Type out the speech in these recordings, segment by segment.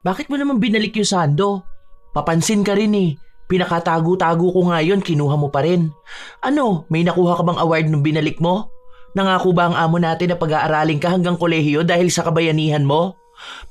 Bakit mo naman binalik yung sando? Papansin ka rin eh. Pinakatago-tago ko nga yun, kinuha mo pa rin. Ano, may nakuha ka bang award nung binalik mo? Nangako ba ang amo natin na pag-aaralin ka hanggang kolehiyo dahil sa kabayanihan mo?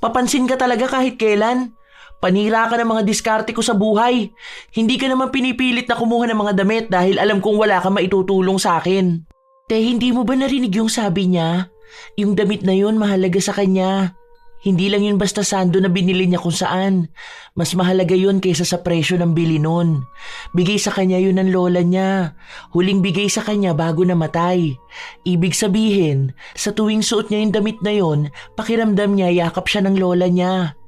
Papansin ka talaga kahit kailan. Panira ka ng mga diskarte ko sa buhay. Hindi ka naman pinipilit na kumuha ng mga damit dahil alam kong wala ka maitutulong sa akin. Hindi mo ba narinig yung sabi niya? Yung damit na yun mahalaga sa kanya. Hindi lang yun basta sando na binili niya kung saan. Mas mahalaga yun kaysa sa presyo ng bili nun. Bigay sa kanya yun ng lola niya. Huling bigay sa kanya bago namatay. Ibig sabihin, sa tuwing suot niya yung damit na yun, pakiramdam niya yakap siya ng lola niya.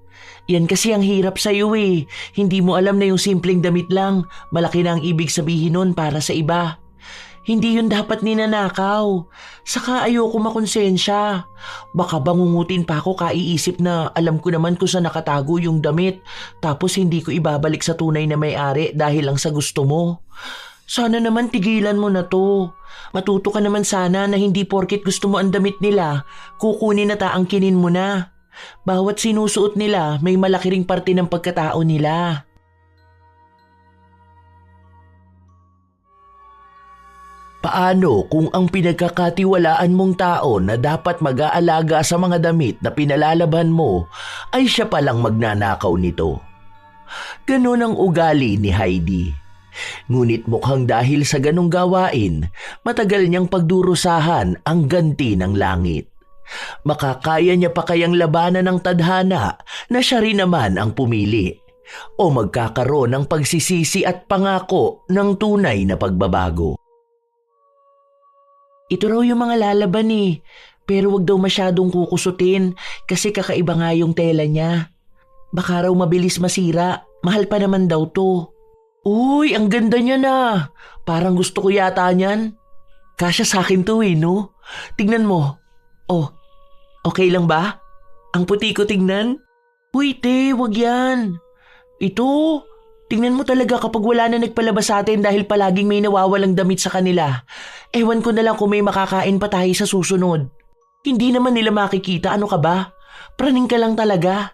Yan kasi ang hirap sa'yo eh. Hindi mo alam na yung simpleng damit lang, malaki na ang ibig sabihin nun para sa iba. Hindi yun dapat ninanakaw. Saka ayoko makonsensya. Baka bangungutin pa ako kaiisip na alam ko naman kung saan nakatago yung damit tapos hindi ko ibabalik sa tunay na may-ari dahil lang sa gusto mo. Sana naman tigilan mo na to. Matuto ka naman sana na hindi porket gusto mo ang damit nila, kukunin at aangkinin mo na. Bawat sinusuot nila may malaki ring parte ng pagkatao nila. Paano kung ang pinagkakatiwalaan mong tao na dapat mag-aalaga sa mga damit na pinalalaban mo ay siya palang magnanakaw nito? Ganon ang ugali ni Heidi. Ngunit mukhang dahil sa ganong gawain, matagal niyang pagdurusahan ang ganti ng langit. Makakaya niya pa kayang labanan ng tadhana na siya rin naman ang pumili? O magkakaroon ng pagsisisi at pangako ng tunay na pagbabago? Ito raw yung mga lalaban eh, pero wag daw masyadong kukusutin kasi kakaiba nga yung tela niya. Baka raw mabilis masira, mahal pa naman daw to. Uy, ang ganda niya na. Parang gusto ko yata niyan. Kasya sa akin to eh, no? Tignan mo. Oh, okay lang ba? Ang puti ko tignan? Uy, te, wag yan. Ito, tingnan mo talaga kapag wala na nagpalabas sa atin dahil palaging may nawawalang damit sa kanila. Ewan ko na lang kung may makakain pa tayo sa susunod. Hindi naman nila makikita, ano ka ba? Praning ka lang talaga.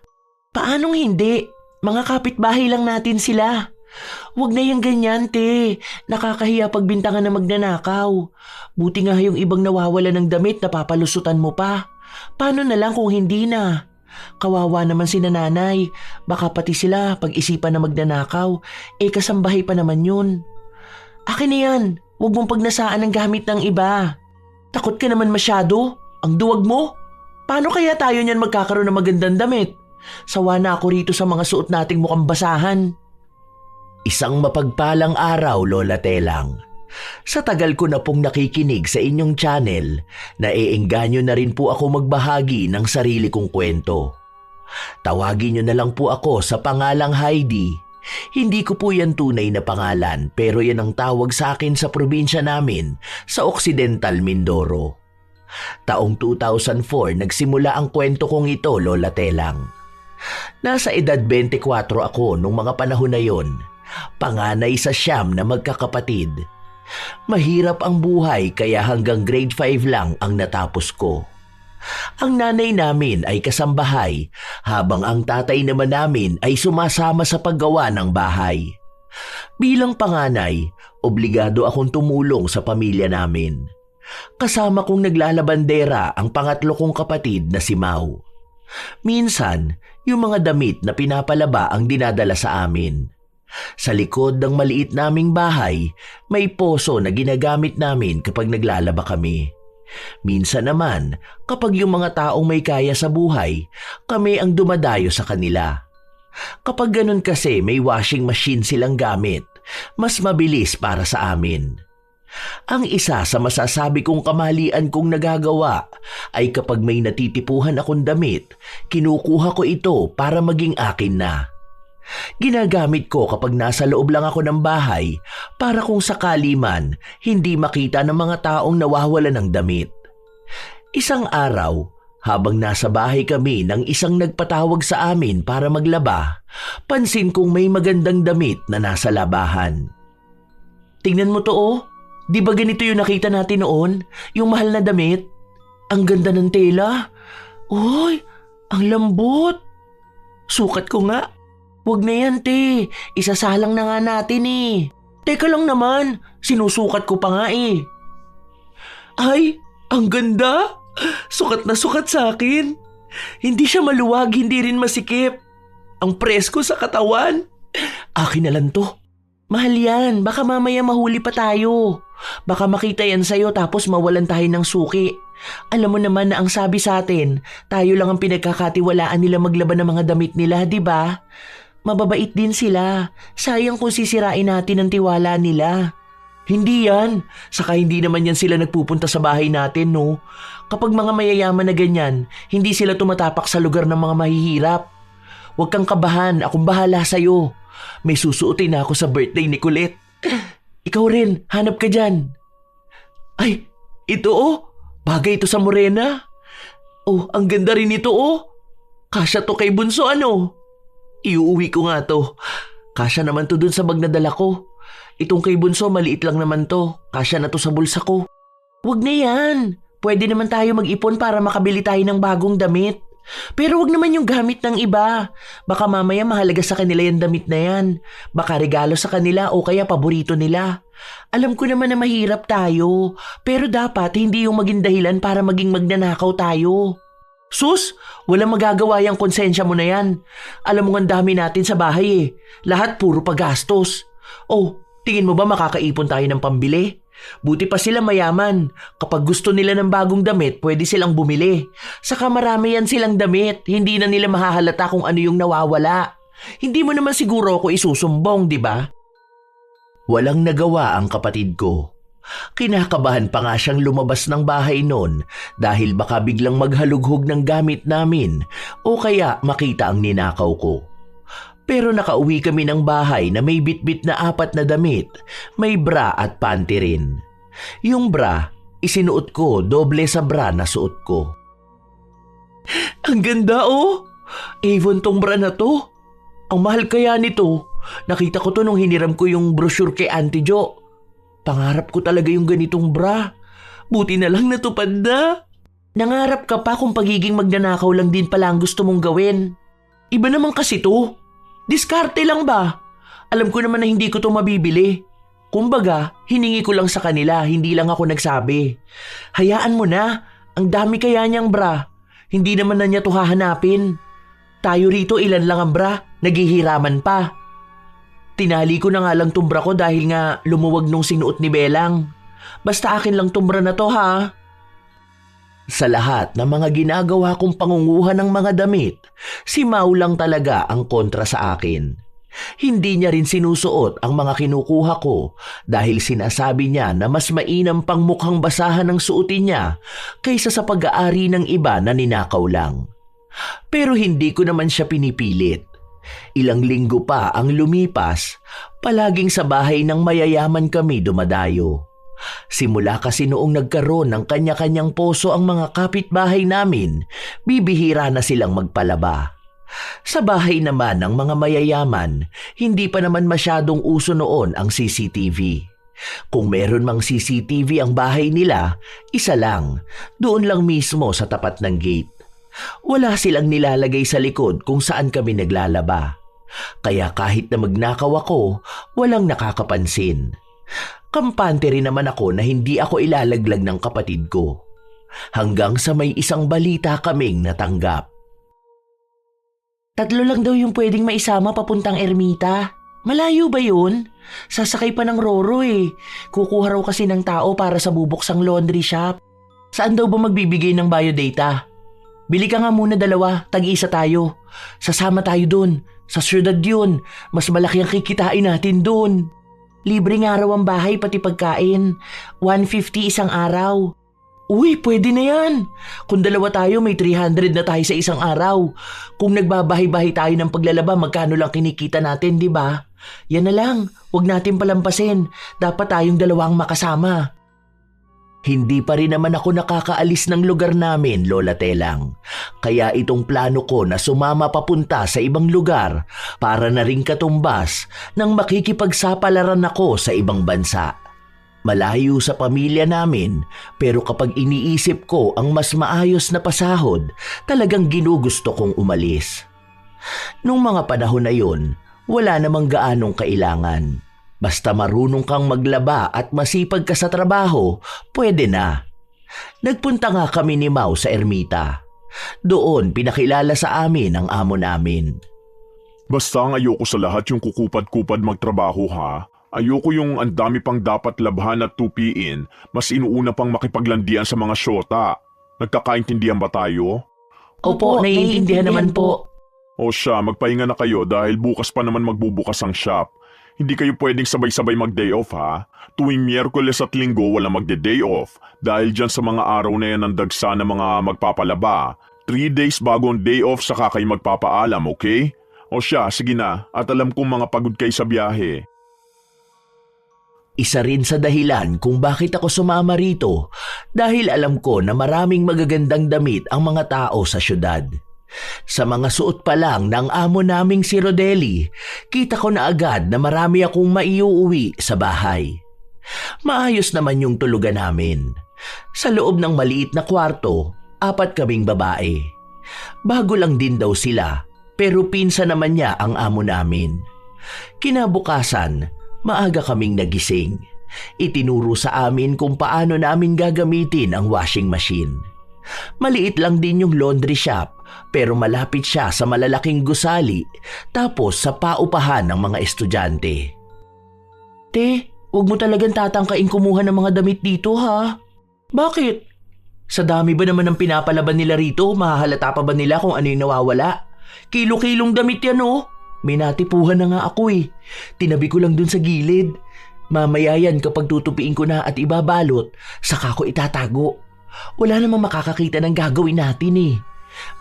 Paanong hindi? Mga kapitbahay lang natin sila. Huwag na yung ganyan, te. Nakakahiya pagbintangan na magnanakaw. Buti nga yung ibang nawawala ng damit na papalusutan mo pa. Paano na lang kung hindi na? Kawawa naman si nanay. Baka pati sila pag-isipan na magnanakaw. Kasambahay pa naman yun. Akin na yan. Huwag mong pagnasaan ang gamit ng iba. Takot ka naman masyado. Ang duwag mo. Paano kaya tayo niyan magkakaroon ng magandang damit? Sawa na ako rito sa mga suot nating mukhang basahan. Isang mapagpalang araw, Lola Telang. Sa tagal ko na pong nakikinig sa inyong channel, naiengganyo na rin po ako magbahagi ng sarili kong kwento. Tawagin niyo na lang po ako sa pangalang Heidi. Hindi ko po yan tunay na pangalan pero yan ang tawag sa akin sa probinsya namin sa Occidental Mindoro. Taong 2004 nagsimula ang kwento kong ito, Lola Telang. Nasa edad 24 ako nung mga panahon na yon. Panganay sa 9 na magkakapatid. Mahirap ang buhay kaya hanggang grade 5 lang ang natapos ko. Ang nanay namin ay kasambahay habang ang tatay naman namin ay sumasama sa paggawa ng bahay. Bilang panganay, obligado akong tumulong sa pamilya namin. Kasama kong naglalabandera ang pangatlo kong kapatid na si Mau. Minsan, yung mga damit na pinapalaba ang dinadala sa amin. Sa likod ng maliit naming bahay, may poso na ginagamit namin kapag naglalaba kami. Minsan naman, kapag yung mga taong may kaya sa buhay, kami ang dumadayo sa kanila. Kapag ganun kasi may washing machine silang gamit, mas mabilis para sa amin. Ang isa sa masasabi kong kamalian kong nagagawa ay kapag may natitipuhan akong damit, kinukuha ko ito para maging akin na. Ginagamit ko kapag nasa loob lang ako ng bahay para kung sakali man hindi makita ng mga taong nawawalan ng damit. Isang araw, habang nasa bahay kami nang isang nagpatawag sa amin para maglaba, pansin kong may magandang damit na nasa labahan. Tingnan mo to oh, di ba ganito yung nakita natin noon? Yung mahal na damit? Ang ganda ng tela. Uy, ang lambot. Sukat ko nga. Wag na yan, te. Isasalang na nga natin eh. Teka lang naman, sinusukat ko pa nga eh. Ay, ang ganda. Sukat na sukat sa akin. Hindi siya maluwag, hindi rin masikip. Ang presko sa katawan. Akin na lang to. Mahal yan, baka mamaya mahuli pa tayo. Baka makita yan sa'yo tapos mawalan tayo ng suki. Alam mo naman na ang sabi sa atin, tayo lang ang pinagkakatiwalaan nila maglaban ng mga damit nila, di ba? Mababait din sila. Sayang kung sisirain natin ang tiwala nila. Hindi yan. Saka hindi naman yan sila nagpupunta sa bahay natin, no? Kapag mga mayayaman na ganyan, hindi sila tumatapak sa lugar ng mga mahihirap. Huwag kang kabahan, akong bahala sa'yo. May susuotin na ako sa birthday ni Colette. Ikaw rin, hanap ka dyan. Ay, ito oh. Bagay ito sa morena. Oh, ang ganda rin ito oh. Kasya to kay Bunso ano? Iuuwi ko nga to. Kasya naman to dun sa bag na dala ko. Itong kay Bunso maliit lang naman to. Kasya na to sa bulsa ko. Wag na yan. Pwede naman tayo mag-ipon para makabili tayo ng bagong damit. Pero wag naman yung gamit ng iba. Baka mamaya mahalaga sa kanila yung damit na yan. Baka regalo sa kanila o kaya paborito nila. Alam ko naman na mahirap tayo. Pero dapat hindi yung maging dahilan para maging magnanakaw tayo. Sus, walang magagawa yung konsensya mo na yan. Alam mo nga dami natin sa bahay eh. Lahat puro paggastos. Oh, tingin mo ba makakaipon tayo ng pambili? Buti pa sila mayaman. Kapag gusto nila ng bagong damit, pwede silang bumili. Saka marami yan silang damit. Hindi na nila mahahalata kung ano yung nawawala. Hindi mo naman siguro ako isusumbong, di ba? Walang nagawa ang kapatid ko. Kinakabahan pa nga siyang lumabas ng bahay noon dahil baka biglang maghalughog ng gamit namin o kaya makita ang ninakaw ko. Pero nakauwi kami ng bahay na may bitbit na 4 na damit, may bra at panty rin. Yung bra, isinuot ko doble sa bra na suot ko. Ang ganda oh! Avon tong bra na to. Ang mahal kaya nito. Nakita ko to nung hiniram ko yung brochure kay Auntie Jo. Pangarap ko talaga yung ganitong bra. Buti na lang natupad na. Nangarap ka pa kung pagiging magnanakaw lang din pala ang gusto mong gawin. Iba naman kasi to. Diskarte lang ba? Alam ko naman na hindi ko to mabibili. Kumbaga, hiningi ko lang sa kanila, hindi lang ako nagsabi. Hayaan mo na, ang dami kaya niyang bra. Hindi naman na niya to hahanapin. Tayo rito ilan lang ang bra, naghihiraman pa. Tinali ko na nga lang tumbra ko dahil nga lumuwag nung sinuot ni Belang. Basta akin lang tumbra na to ha. Sa lahat ng mga ginagawa kong pangunguha ng mga damit, si Mau lang talaga ang kontra sa akin. Hindi niya rin sinusuot ang mga kinukuha ko dahil sinasabi niya na mas mainam pang mukhang basahan ng suotin niya kaysa sa pag-aari ng iba na ninakaw lang. Pero hindi ko naman siya pinipilit. Ilang linggo pa ang lumipas, palaging sa bahay ng mayayaman kami dumadayo. Simula kasi noong nagkaroon ng kanya-kanyang poso ang mga kapitbahay namin, bibihira na silang magpalaba. Sa bahay naman ng mga mayayaman, hindi pa naman masyadong uso noon ang CCTV. Kung meron mang CCTV ang bahay nila, isa lang, doon lang mismo sa tapat ng gate. Wala silang nilalagay sa likod kung saan kami naglalaba. Kaya kahit na magnakaw ako, walang nakakapansin. Kampante rin naman ako na hindi ako ilalaglag ng kapatid ko. Hanggang sa may isang balita kaming natanggap. 3 lang daw yung pwedeng maisama papuntang Ermita. Malayo ba yun? Sasakay pa ng Roro eh. Kukuha raw kasi ng tao para sa bubuksang laundry shop. Saan daw ba magbibigay ng biodata? Bili ka nga muna 2, tag-isa tayo. Sasama tayo dun. Sa syudad yun. Mas malaki ang kikitain natin dun. Libre nga raw ang bahay pati pagkain. 150 isang araw. Uy, pwede na yan. Kung 2 tayo, may 300 na tayo sa isang araw. Kung nagbabahay-bahay tayo ng paglalaba, magkano lang kinikita natin, di ba? Yan na lang, huwag natin palampasin. Dapat tayong 2 makasama. Hindi pa rin naman ako nakakaalis ng lugar namin, Lola Telang. Kaya itong plano ko na sumama papunta sa ibang lugar para na ring katumbas nang makikipagsapalaran ako sa ibang bansa. Malayo sa pamilya namin, pero kapag iniisip ko ang mas maayos na pasahod, talagang ginugusto kong umalis. Nung mga panahon na yun, wala namang gaanong kailangan. Basta marunong kang maglaba at masipag ka sa trabaho, pwede na. Nagpunta nga kami ni Mau sa ermita. Doon pinakilala sa amin ang amo namin. Basta ang ayoko sa lahat yung kukupad-kupad magtrabaho ha. Ayoko yung ang dami pang dapat labhan at tupiin, mas inuuna pang makipaglandian sa mga syota. Nagkakaintindihan ba tayo? Opo, naiintindihan naman po. O siya, magpahinga na kayo dahil bukas pa naman magbubukas ang shop. Hindi kayo pwedeng sabay-sabay mag-day off ha. Tuwing Miyerkules at Linggo wala magde-day off dahil dyan sa mga araw na yan ang dagsa ng mga magpapalaba. 3 days bago ang day off saka kayo magpapaalam, okay? O siya, sige na at alam kong mga pagod kayo sa biyahe. Isa rin sa dahilan kung bakit ako sumama rito dahil alam ko na maraming magagandang damit ang mga tao sa syudad. Sa mga suot pa lang ng amo naming si Rodelli, kita ko na agad na marami akong maiuuwi sa bahay. Maayos naman yung tulugan namin. Sa loob ng maliit na kwarto, 4 kaming babae. Bago lang din daw sila, pero pinsan naman niya ang amo namin. Kinabukasan, maaga kaming nagising. Itinuro sa amin kung paano namin gagamitin ang washing machine. Maliit lang din yung laundry shop pero malapit siya sa malalaking gusali tapos sa paupahan ng mga estudyante. Te, huwag mo talagang tatangkain kumuha ng mga damit dito ha? Bakit? Sa dami ba naman ng pinapalaban nila rito, mahahalata pa ba nila kung ano yung nawawala? Kilo-kilong damit yan oh. May natipuhan na nga ako eh. Tinabi ko lang dun sa gilid. Mamaya yan kapag tutupiin ko na at ibabalot, saka ko itatago. Wala namang makakakita ng gagawin natin eh.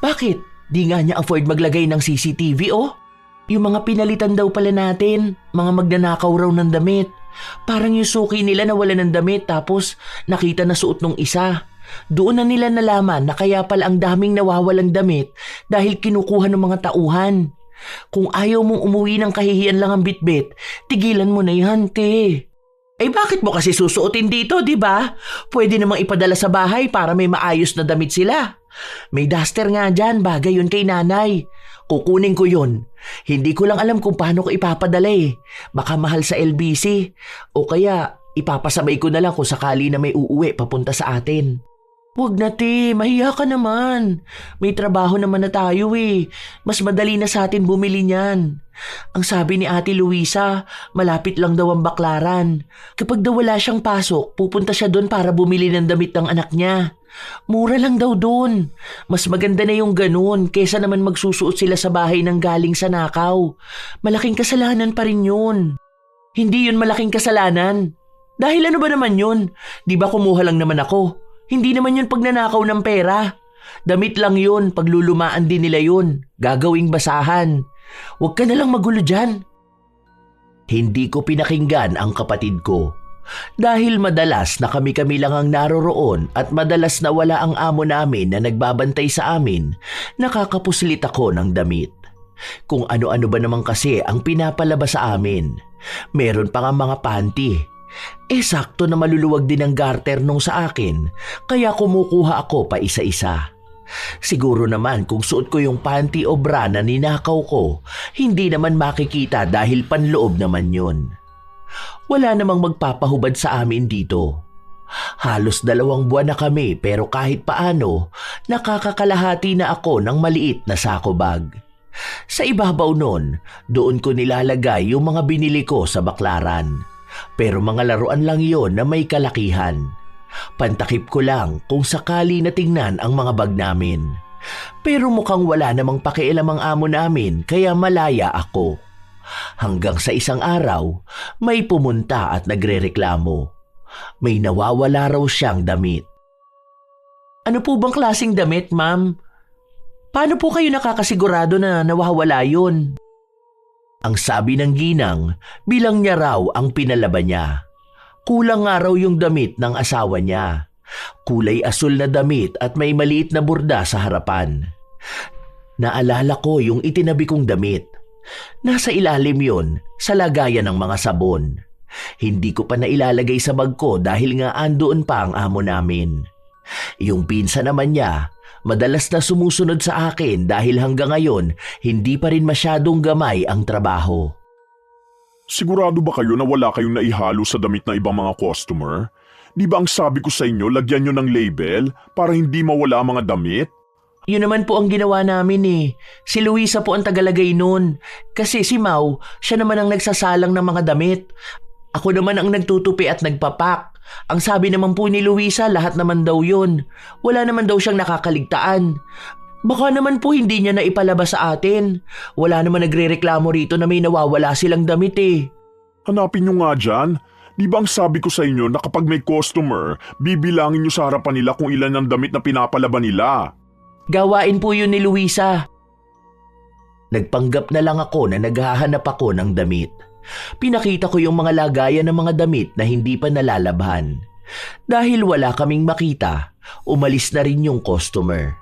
Bakit? Di nga niya afford maglagay ng CCTV oh? Yung mga pinalitan daw pala natin, mga magnanakaw raw ng damit. Parang yung suki nila na wala ng damit tapos nakita na suot nung isa. Doon na nila nalaman na kaya pala ang daming nawawalang damit dahil kinukuha ng mga tauhan. Kung ayaw mong umuwi ng kahihiyan lang ang bitbit, tigilan mo na yan, te. Eh bakit mo kasi susuotin dito, di ba? Pwede namang ipadala sa bahay para may maayos na damit sila. May duster nga dyan, bagay yun kay nanay. Kukunin ko yun. Hindi ko lang alam kung paano ko ipapadala eh. Baka mahal sa LBC. O kaya ipapasabay ko na lang kung sakali na may uuwi papunta sa atin. Huwag na te, mahiya ka naman. May trabaho naman na tayo eh. Mas madali na sa atin bumili niyan. Ang sabi ni Ate Luisa, malapit lang daw ang Baklaran. Kapag daw wala siyang pasok, pupunta siya doon para bumili ng damit ng anak niya. Mura lang daw doon. Mas maganda na yung ganun kesa naman magsusuot sila sa bahay ng galing sa nakaw. Malaking kasalanan pa rin yun. Hindi yun malaking kasalanan. Dahil ano ba naman yun? Di ba kumuha lang naman ako? Hindi naman yun pagnanakaw ng pera. Damit lang yun, paglulumaan din nila yun. Gagawing basahan. Huwag ka nalang magulo dyan. Hindi ko pinakinggan ang kapatid ko. Dahil madalas na kami-kami lang ang naroroon at madalas na wala ang amo namin na nagbabantay sa amin, nakakapuslit ako ng damit. Kung ano-ano ba naman kasi ang pinapalaba sa amin. Meron pa nga mga panty. Sakto na maluluwag din ang garter nung sa akin, kaya kumukuha ako pa isa-isa. Siguro naman kung suot ko yung panty o bra na ninakaw ko, hindi naman makikita dahil panloob naman yun. Wala namang magpapahubad sa amin dito. Halos 2 buwan na kami pero kahit paano, nakakakalahati na ako ng maliit na sako bag. Sa ibabaw nun, doon ko nilalagay yung mga binili ko sa Baklaran. Pero mga laruan lang yon na may kalakihan. Pantakip ko lang kung sakali na tingnan ang mga bag namin. Pero mukhang wala namang pakialam ang amo namin kaya malaya ako. Hanggang sa isang araw, may pumunta at nagrereklamo. May nawawala raw siyang damit. Ano po bang klaseng damit, ma'am? Paano po kayo nakakasigurado na nawawala yun? Ang sabi ng ginang, bilang niya raw ang pinalaba niya. Kulang nga raw yung damit ng asawa niya. Kulay asul na damit at may maliit na burda sa harapan. Naalala ko yung itinabi kong damit. Nasa ilalim yon sa lagayan ng mga sabon. Hindi ko pa nailalagay sa bag ko dahil nga andoon pa ang amo namin. Yung pinsa naman niya, Madalas na sumusunod sa akin dahil hanggang ngayon hindi pa rin masyadong gamay ang trabaho. Sigurado ba kayo na wala kayong naihalo sa damit ng ibang mga customer? Di ba ang sabi ko sa inyo, lagyan nyo ng label para hindi mawala ang mga damit? Yun naman po ang ginawa namin eh. Si Luisa po ang tagalagay nun. Kasi si Mau, siya naman ang nagsasalang ng mga damit. Ako naman ang nagtutupi at nagpapak. Ang sabi naman po ni Luisa, lahat naman daw yun. Wala naman daw siyang nakakaligtaan. Baka naman po hindi niya na ipalabas sa atin. Wala naman nagre-reklamo rito na may nawawala silang damit eh. Hanapin nyo nga dyan. Di ba ang sabi ko sa inyo na kapag may customer, bibilangin nyo sa harapan nila kung ilan ang damit na pinapalaban nila? Gawain po yun ni Luisa. Nagpanggap na lang ako na naghahanap ako ng damit. Pinakita ko yung mga lagayan ng mga damit na hindi pa nalalabhan. Dahil wala kaming makita, umalis na rin yung customer.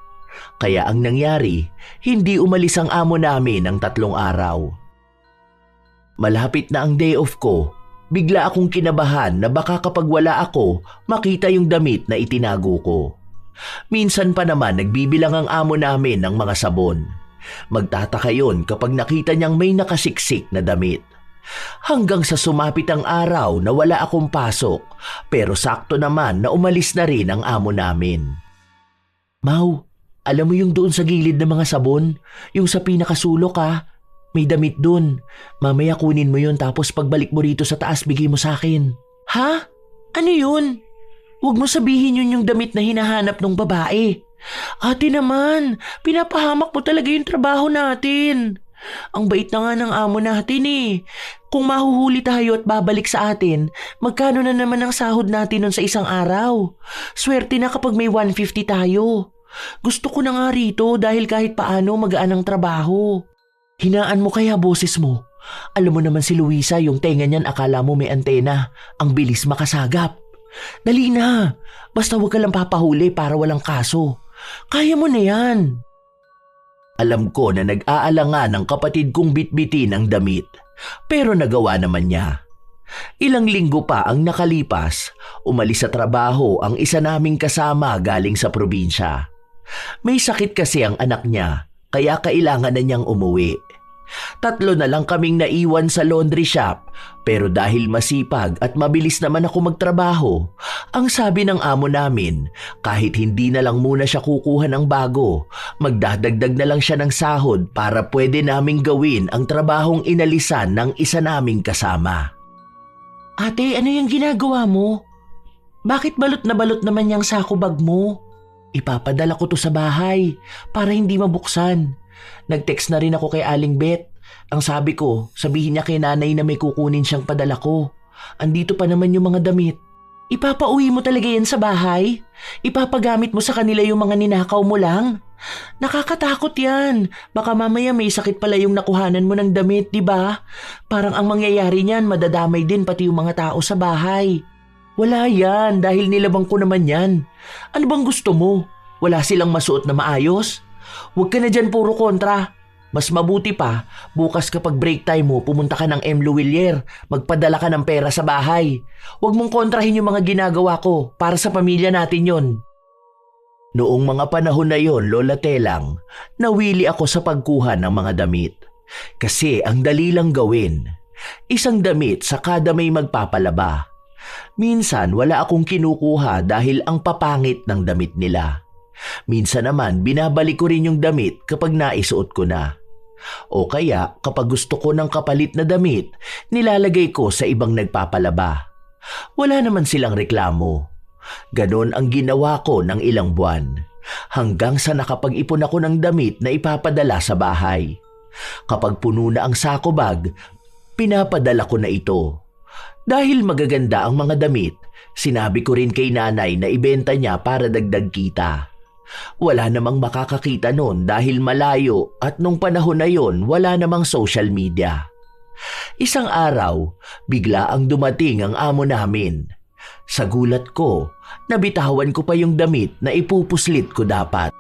Kaya ang nangyari, hindi umalis ang amo namin ng 3 araw. Malapit na ang day off ko, bigla akong kinabahan na baka kapag wala ako, makita yung damit na itinago ko. Minsan pa naman nagbibilang ang amo namin ng mga sabon. Magtataka yun kapag nakita niyang may nakasiksik na damit. Hanggang sa sumapit ang araw na wala akong pasok, pero sakto naman na umalis na rin ang amo namin. Mau, alam mo yung doon sa gilid ng mga sabon? Yung sa pinakasulok ha? May damit doon. Mamaya kunin mo yun tapos pagbalik mo rito sa taas bigay mo sa akin. Ha? Ano yun? Huwag mo sabihin yun yung damit na hinahanap ng babae. Ate naman, pinapahamak mo talaga yung trabaho natin. Ang bait na nga ng amo natin eh. Kung mahuhuli tayo at babalik sa atin, magkano na naman ang sahod natin nun sa isang araw? Swerte na kapag may 150 tayo. Gusto ko na nga rito dahil kahit paano magaan ang trabaho. Hinaan mo kaya boses mo. Alam mo naman si Luisa, yung tenga niyan akala mo may antena. Ang bilis makasagap. Dali na, basta huwag ka lang papahuli para walang kaso. Kaya mo na yan. Alam ko na nag-aalangan ang kapatid kong bitbitin ang damit, pero nagawa naman niya. Ilang linggo pa ang nakalipas, umalis sa trabaho ang isa naming kasama galing sa probinsya. May sakit kasi ang anak niya, kaya kailangan na niyang umuwi. 3 na lang kaming naiwan sa laundry shop, pero dahil masipag at mabilis naman ako magtrabaho, ang sabi ng amo namin, kahit hindi na lang muna siya kukuha ng bago, magdadagdag na lang siya ng sahod para pwede naming gawin ang trabahong inalisan ng isa naming kasama. Ate, ano yung ginagawa mo? Bakit balot na balot naman yung sako bag mo? Ipapadala ko to sa bahay para hindi mabuksan. Nag-text na rin ako kay Aling Bet. Ang sabi ko, sabihin niya kay nanay na may kukunin siyang padala ko. Andito pa naman yung mga damit. Ipapauwi mo talaga yan sa bahay? Ipapagamit mo sa kanila yung mga ninakaw mo lang? Nakakatakot yan. Baka mamaya may sakit pala yung nakuhanan mo ng damit, di ba? Parang ang mangyayari niyan, madadamay din pati yung mga tao sa bahay. Wala yan, dahil nilabang ko naman yan. Ano bang gusto mo? Wala silang masuot na maayos? Huwag ka na dyan puro kontra. Mas mabuti pa, bukas kapag break time mo, pumunta ka ng M. Luwilier, magpadala ka ng pera sa bahay. Huwag mong kontrahin yung mga ginagawa ko, para sa pamilya natin yon. Noong mga panahon na yon, Lola Telang, nawili ako sa pagkuha ng mga damit. Kasi ang dali lang gawin. Isang damit sa kada may magpapalaba. Minsan wala akong kinukuha dahil ang papangit ng damit nila. Minsan naman binabalik ko rin yung damit kapag naisuot ko na. O kaya kapag gusto ko ng kapalit na damit, nilalagay ko sa ibang nagpapalaba. Wala naman silang reklamo. Ganon ang ginawa ko ng ilang buwan. Hanggang sa nakapag-ipon ako ng damit na ipapadala sa bahay. Kapag puno na ang sako bag, pinapadala ko na ito. Dahil magaganda ang mga damit, sinabi ko rin kay nanay na ibenta niya para dagdag kita. Wala namang makakakita noon dahil malayo at nung panahon na yon wala namang social media. Isang araw, bigla ang dumating ang amo namin. Sa gulat ko, nabitawan ko pa yung damit na ipupuslit ko dapat.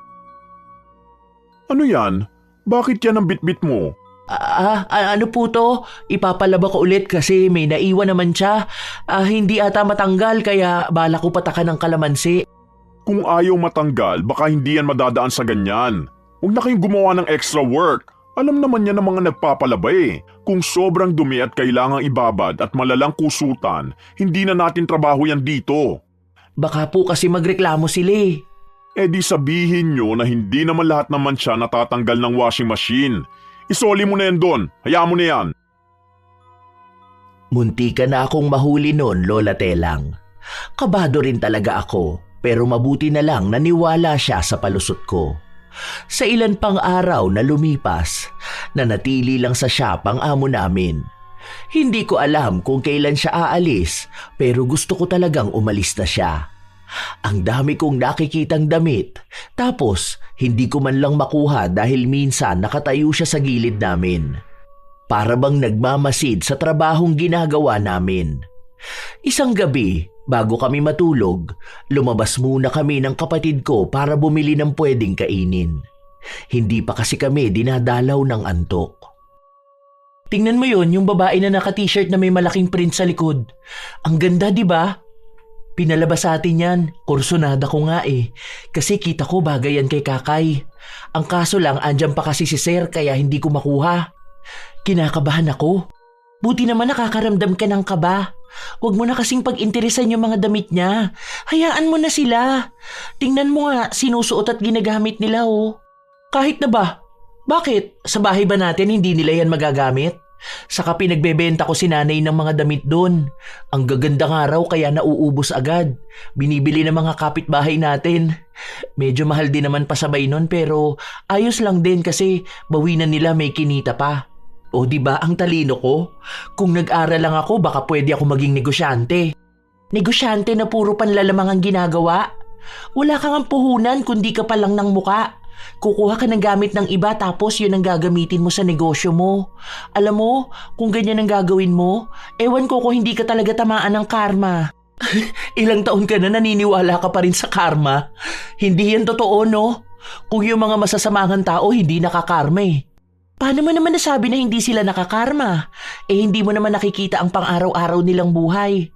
Ano yan? Bakit yan ang bitbit mo? Ano po to? Ipapalaba ko ulit kasi may naiwan naman siya. Hindi ata matanggal kaya bala ko patakan ng kalamansi. Kung ayaw matanggal, baka hindi yan madadaan sa ganyan. Huwag na kayong gumawa ng extra work. Alam naman yan ng mga nagpapalaba eh. Kung sobrang dumi at kailangang ibabad at malalang kusutan, hindi na natin trabaho yan dito. Baka po kasi magreklamo sila eh. Eh di sabihin nyo na hindi naman lahat naman siya natatanggal ng washing machine. Isoli mo na yan doon. Hayaan mo na yan. Munti ka na akong mahuli noon, Lola Telang. Kabado rin talaga ako, pero mabuti na lang naniwala siya sa palusot ko. Sa ilan pang araw na lumipas, nanatili lang sa shop ang amo namin. Hindi ko alam kung kailan siya aalis, pero gusto ko talagang umalis na siya. Ang dami kong nakikitang damit, tapos hindi ko man lang makuha dahil minsan nakatayo siya sa gilid namin. Para bang nagmamasid sa trabahong ginagawa namin. Isang gabi, bago kami matulog, lumabas muna kami ng kapatid ko para bumili ng pwedeng kainin. Hindi pa kasi kami dinadalaw ng antok. Tingnan mo yon, yung babae na naka-t-shirt na may malaking print sa likod. Ang ganda, di ba? Pinalabas sa atin yan. Kursunada ko nga eh. Kasi kita ko bagay yan kay Kakay. Ang kaso lang, andyan pa kasi si Sir kaya hindi ko makuha. Kinakabahan ako. Buti naman nakakaramdam ka ng kaba. Huwag mo na kasing pag-interesan yung mga damit niya. Hayaan mo na sila. Tingnan mo nga, sinusuot at ginagamit nila oh. Kahit na ba? Bakit? Sa bahay ba natin hindi nila yan magagamit? Saka pinagbebenta ko si nanay ng mga damit doon. Ang gaganda nga raw kaya nauubos agad. Binibili ng mga kapitbahay natin. Medyo mahal din naman pasabay nun pero ayos lang din kasi bawi na nila may kinita pa. O diba ang talino ko? Kung nag-aral lang ako baka pwede ako maging negosyante. Negosyante na puro panlalamang ang ginagawa? Wala kang ang puhunan kundi ka pa lang ng muka. Kukuha ka ng gamit ng iba tapos yun ang gagamitin mo sa negosyo mo. Alam mo, kung ganyan ang gagawin mo, ewan ko kung hindi ka talaga tamaan ng karma. Ilang taon ka na naniniwala ka pa rin sa karma? Hindi yan totoo, no? Kung yung mga masasamang tao hindi nakakarma eh. Paano mo naman nasabi na hindi sila nakakarma? Eh hindi mo naman nakikita ang pang-araw-araw nilang buhay.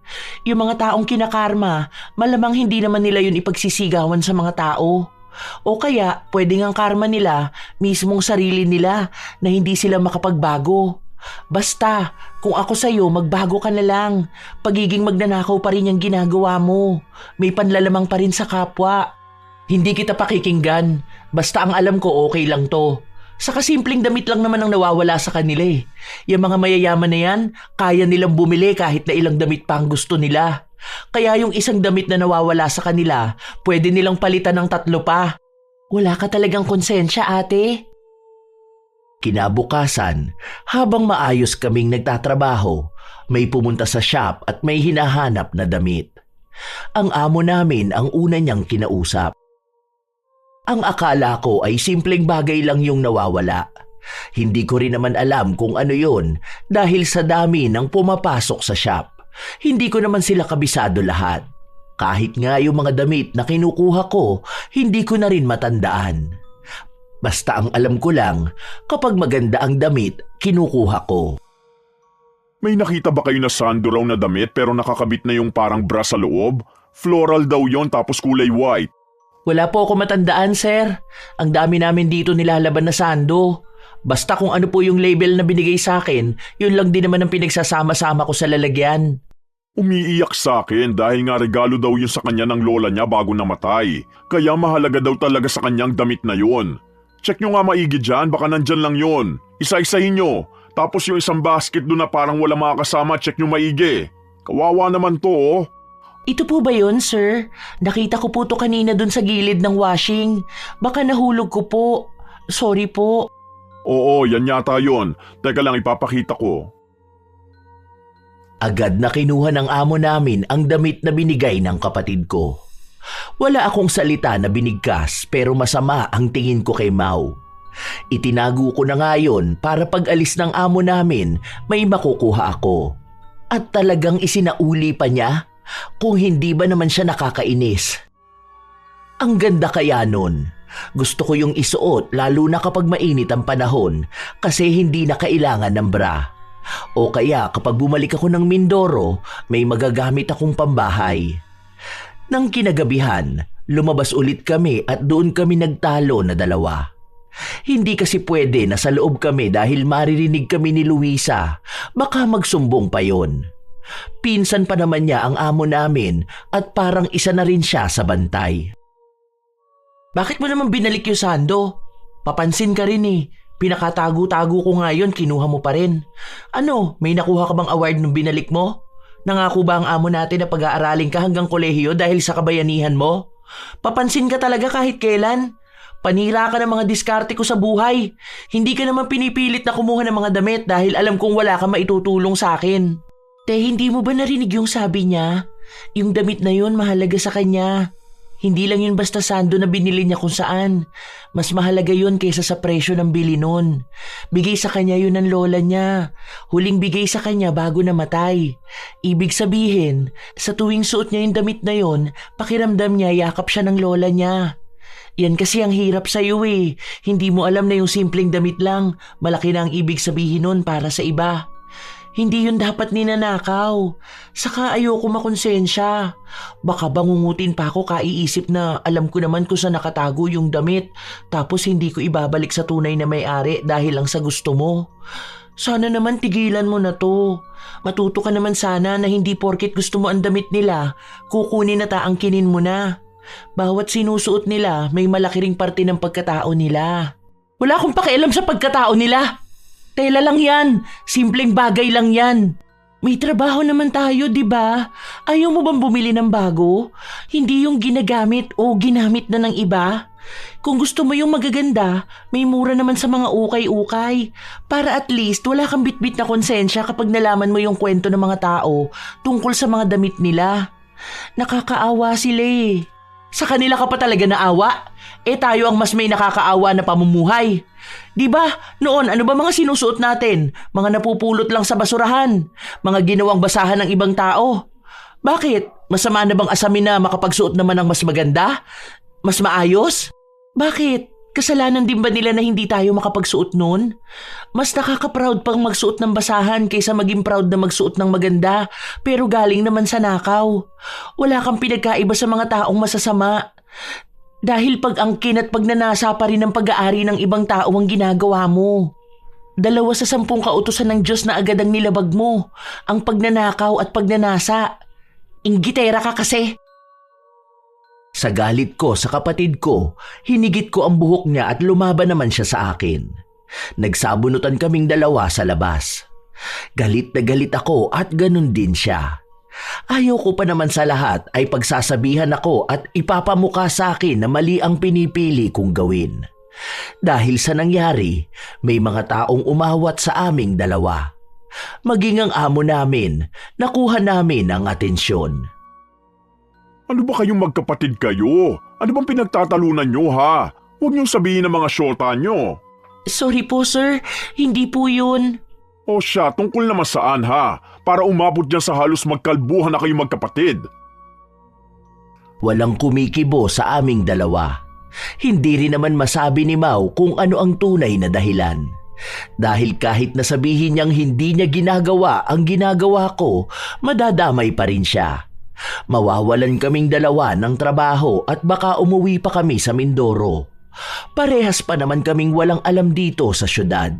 Yung mga taong kinakarma, malamang hindi naman nila yun ipagsisigawan sa mga tao. O kaya, pwedeng ang karma nila, mismong sarili nila na hindi sila makapagbago. Basta, kung ako sa'yo, magbago ka na lang. Pagiging magnanakaw pa rin yung ginagawa mo. May panlalamang pa rin sa kapwa. Hindi kita pakikinggan. Basta ang alam ko okay lang to. Saka simpleng damit lang naman ang nawawala sa kanila eh. Yung mga mayayaman na yan, kaya nilang bumili kahit na ilang damit pa ang gusto nila. Kaya yung isang damit na nawawala sa kanila, pwede nilang palitan ng 3 pa. Wala ka talagang konsensya, ate. Kinabukasan, habang maayos kaming nagtatrabaho, may pumunta sa shop at may hinahanap na damit. Ang amo namin ang una niyang kinausap. Ang akala ko ay simpleng bagay lang yung nawawala. Hindi ko rin naman alam kung ano yun dahil sa dami ng pumapasok sa shop. Hindi ko naman sila kabisado lahat. Kahit nga yung mga damit na kinukuha ko, hindi ko na rin matandaan. Basta ang alam ko lang, kapag maganda ang damit, kinukuha ko. May nakita ba kayo na sando raw na damit pero nakakabit na yung parang bra sa loob? Floral daw yon tapos kulay white. Wala po ako matandaan, sir. Ang dami namin dito nilalaban na sando. Basta kung ano po yung label na binigay sa akin, yun lang din naman ang pinagsasama-sama ko sa lalagyan. Umiiyak sa akin dahil nga regalo daw yun sa kanya ng lola niya bago namatay. Kaya mahalaga daw talaga sa kanyang damit na yun. Check nyo nga maigi dyan, baka nandyan lang yun. Isa-isahin nyo. Tapos yung isang basket doon na parang wala mga kasama, check nyo maigi. Kawawa naman to oh. Ito po ba yun, sir? Nakita ko po to kanina dun sa gilid ng washing. Baka nahulog ko po. Sorry po. Oo, yan yata yun. Teka lang, ipapakita ko. Agad na kinuha ng amo namin ang damit na binigay ng kapatid ko. Wala akong salita na binigkas pero masama ang tingin ko kay Mau. Itinago ko na nga yun para pag alis ng amo namin may makukuha ako. At talagang isinauli pa niya kung hindi ba naman siya nakakainis. Ang ganda kaya nun. Gusto ko yung isuot lalo na kapag mainit ang panahon kasi hindi na kailangan ng bra. O kaya kapag bumalik ako ng Mindoro, may magagamit akong pambahay. Nang kinagabihan, Lumabas ulit kami at doon kami nagtalo na dalawa. Hindi kasi pwede na sa loob kami dahil maririnig kami ni Luisa. Baka magsumbong pa yon. Pinsan pa naman niya ang amo namin at parang isa na rin siya sa bantay. Bakit mo naman binalik yung sando? Papansin ka rin eh. Pinakatago-tago ko nga yun, kinuha mo pa rin. Ano, may nakuha ka bang award nung binalik mo? Nangako ba ang amo natin na pag-aaralin ka hanggang kolehiyo dahil sa kabayanihan mo? Papansin ka talaga kahit kailan. Panira ka ng mga diskarte ko sa buhay. Hindi ka naman pinipilit na kumuha ng mga damit dahil alam kong wala ka maitutulong sa akin. Te, hindi mo ba narinig yung sabi niya? Yung damit na yun mahalaga sa kanya. Hindi lang yun basta sando na binili niya kung saan. Mas mahalaga yun kaysa sa presyo ng bili nun. Bigay sa kanya yun ng lola niya. Huling bigay sa kanya bago namatay. Ibig sabihin, sa tuwing suot niya yung damit na yun, pakiramdam niya yakap siya ng lola niya. Yan kasi ang hirap sa'yo eh. Hindi mo alam na yung simpleng damit lang, malaki na ang ibig sabihin nun para sa iba. Hindi yun dapat ninanakaw. Saka ayoko makonsensya. Baka bangungutin pa ako kaiisip na alam ko naman kung saan nakatago yung damit tapos hindi ko ibabalik sa tunay na may-ari dahil lang sa gusto mo. Sana naman tigilan mo na to. Matuto ka naman sana na hindi porket gusto mo ang damit nila, kukunin at aangkinin mo na. Bawat sinusuot nila may malaki ring parte ng pagkatao nila. Wala akong pakialam sa pagkatao nila. Tela lang yan. Simpleng bagay lang yan. May trabaho naman tayo, di ba? Ayaw mo bang bumili ng bago? Hindi yung ginagamit o ginamit na ng iba? Kung gusto mo yung magaganda, may mura naman sa mga ukay-ukay. Para at least wala kang bitbit na konsensya kapag nalaman mo yung kwento ng mga tao tungkol sa mga damit nila. Nakakaawa sila eh. Sa kanila ka pa talaga naawa? Eh tayo ang mas may nakakaawa na pamumuhay. Di ba? Noon, ano ba mga sinusuot natin? Mga napupulot lang sa basurahan. Mga ginawang basahan ng ibang tao. Bakit? Masama na bang asamin na makapagsuot naman ng mas maganda? Mas maayos? Bakit? Kasalanan din ba nila na hindi tayo makapagsuot noon? Mas nakaka-proud pang magsuot ng basahan kaysa maging proud na magsuot ng maganda pero galing naman sa nakaw. Wala kang pinagkaiba sa mga taong masasama. Dahil pag-angkin at pagnanasa pa rin ang pag-aari ng ibang tao ang ginagawa mo. 2 sa 10 kautusan ng Diyos na agad ang nilabag mo. Ang pagnanakaw at pagnanasa. Inggitera ka kasi. Sa galit ko sa kapatid ko, hinigit ko ang buhok niya at lumaban naman siya sa akin. Nagsabunutan kaming 2 sa labas. Galit na galit ako at ganun din siya. Ayaw ko pa naman sa lahat ay pagsasabihan ako at ipapamuka sa akin na mali ang pinipili kong gawin. Dahil sa nangyari, may mga taong umawat sa aming 2. Maging ang amo namin, nakuha namin ang atensyon. Ano ba kayong magkapatid kayo? Ano bang pinagtatalunan nyo ha? Huwag niyong sabihin ng mga syota nyo. Sorry po sir, hindi po yun. O siya, tungkol naman saan ha? Para umabot dyan sa halos magkalbuhan na kayong magkapatid. Walang kumikibo sa aming 2. Hindi rin naman masabi ni Mau kung ano ang tunay na dahilan. Dahil kahit nasabihin niyang hindi niya ginagawa ang ginagawa ko, madadamay pa rin siya. Mawawalan kaming 2 ng trabaho at baka umuwi pa kami sa Mindoro. Parehas pa naman kaming walang alam dito sa syudad.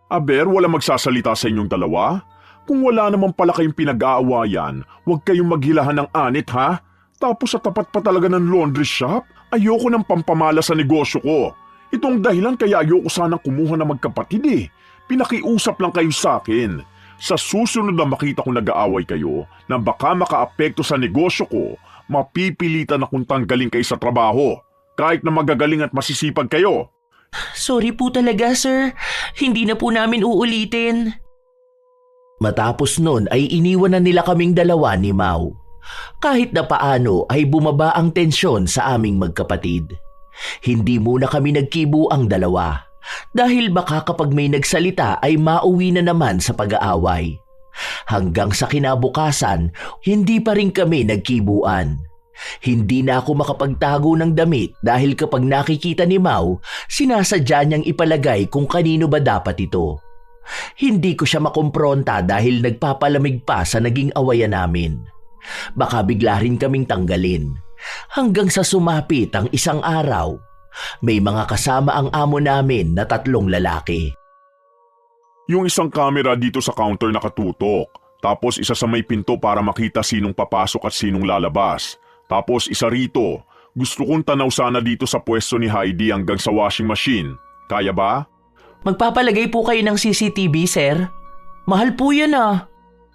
Aber, wala magsasalita sa inyong 2? Kung wala naman pala kayong pinag-aawayan, huwag kayong maghilahan ng anit ha? Tapos sa tapat pa talaga ng laundry shop, ayoko ng pampamala sa negosyo ko. Itong dahilan kaya ayoko sanang kumuha ng magkapatid eh. Pinakiusap lang kayo sa akin. Sa susunod na makita ko nag-aaway kayo na baka makaapekto sa negosyo ko, mapipilitan akong tanggalin kayo sa trabaho. Kahit na magagaling at masisipag kayo. Sorry po talaga sir, hindi na po namin uulitin. Matapos nun ay iniwan na nila kaming 2 ni Mau. Kahit na paano ay bumaba ang tensyon sa aming magkapatid. Hindi muna kami nagkibo ang 2 dahil baka kapag may nagsalita ay mauwi na naman sa pag-aaway. Hanggang sa kinabukasan, hindi pa rin kami nagkibuan. Hindi na ako makapagtago ng damit dahil kapag nakikita ni Mau, sinasadya niyang ipalagay kung kanino ba dapat ito. Hindi ko siya makompronta dahil nagpapalamig pa sa naging awayan namin. Baka bigla rin kaming tanggalin. Hanggang sa sumapit ang isang araw, may mga kasama ang amo namin na 3 lalaki. Yung isang camera dito sa counter nakatutok. Tapos isa sa may pinto para makita sinong papasok at sinong lalabas. Tapos isa rito. Gusto kong tanaw sana dito sa pwesto ni Heidi hanggang sa washing machine. Kaya ba? Magpapalagay po kayo ng CCTV, sir? Mahal po yan ah.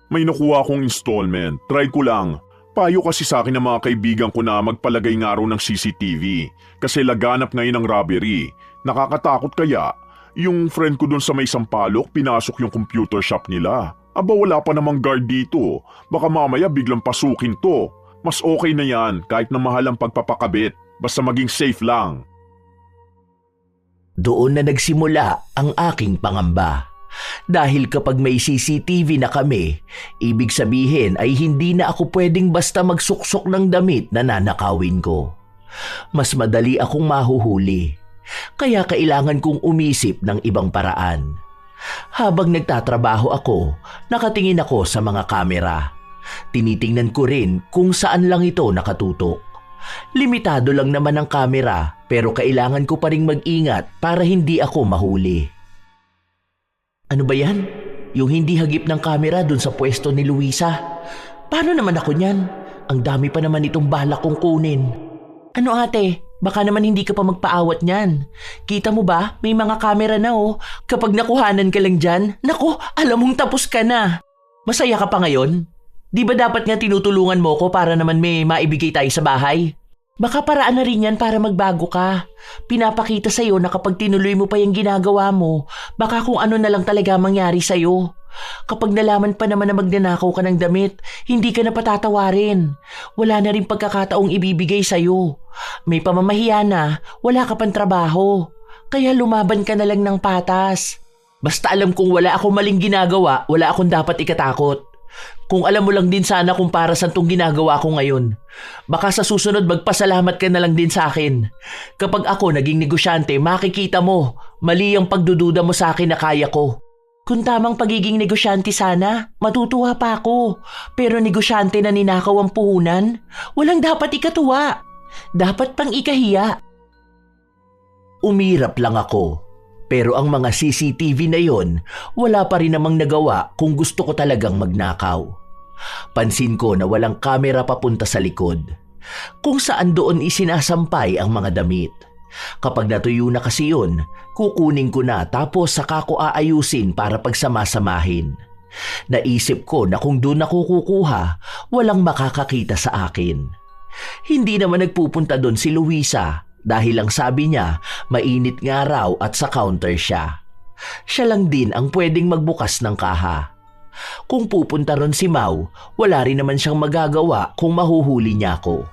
May nakuha akong installment. Try ko lang. Payo kasi sa akin ng mga kaibigan ko na magpalagay nga raw ng CCTV. Kasi laganap ngayon ang robbery. Nakakatakot kaya? Yung friend ko dun sa may Sampaloc, pinasok yung computer shop nila. Aba wala pa namang guard dito. Baka mamaya biglang pasukin to. Mas okay na yan kahit na mahal ang pagpapakabit. Basta maging safe lang. Doon na nagsimula ang aking pangamba. Dahil kapag may CCTV na kami, ibig sabihin ay hindi na ako pwedeng basta magsuksok ng damit na nanakawin ko. Mas madali akong mahuhuli. Kaya kailangan kong umisip ng ibang paraan. Habang nagtatrabaho ako, nakatingin ako sa mga kamera. Tinitingnan ko rin kung saan lang ito nakatutok. Limitado lang naman ang kamera pero kailangan ko pa ring mag-ingat para hindi ako mahuli. Ano ba yan? Yung hindi hagip ng kamera dun sa pwesto ni Luisa. Paano naman ako niyan? Ang dami pa naman itong balak kong kunin. Ano ate? Baka naman hindi ka pa magpaawat niyan. Kita mo ba? May mga kamera na oh. Kapag nakuhanan ka lang dyan, naku, alam mong tapos ka na. Masaya ka pa ngayon? Di ba dapat nga tinutulungan mo ko para naman may maibigay tayo sa bahay? Baka paraan na rin yan para magbago ka. Pinapakita sa'yo na kapag tinuloy mo pa yung ginagawa mo, baka kung ano na lang talaga mangyari sa'yo. Kapag nalaman pa naman na magnanakaw ka ng damit, hindi ka na patatawarin. Wala na rin pagkakataong ibibigay sa'yo. May pamamahiya na, wala ka pang trabaho. Kaya lumaban ka na lang ng patas. Basta alam kong wala akong maling ginagawa, wala akong dapat ikatakot. Kung alam mo lang din sana kung para saan tong ginagawa ko ngayon. Baka sa susunod magpasalamat ka na lang din sa akin. Kapag ako naging negosyante, makikita mo, mali ang pagdududa mo sa akin na kaya ko. Kung tamang pagiging negosyante sana, matutuwa pa ako. Pero negosyante na ninakaw ang puhunan, walang dapat ikatuwa. Dapat pang ikahiya. Umirap lang ako. Pero ang mga CCTV na yon, wala pa rin namang nagawa kung gusto ko talagang magnakaw. Pansin ko na walang kamera papunta sa likod. Kung saan doon isinasampay ang mga damit. Kapag natuyo na kasi yun, kukunin ko na tapos saka ko aayusin para pagsamasamahin. Naisip ko na kung doon ako kukuha, walang makakakita sa akin. Hindi naman nagpupunta doon si Luisa dahil lang sabi niya mainit nga raw at sa counter siya. Siya lang din ang pwedeng magbukas ng kaha. Kung pupunta ron si Mau, wala rin naman siyang magagawa kung mahuhuli niya ako.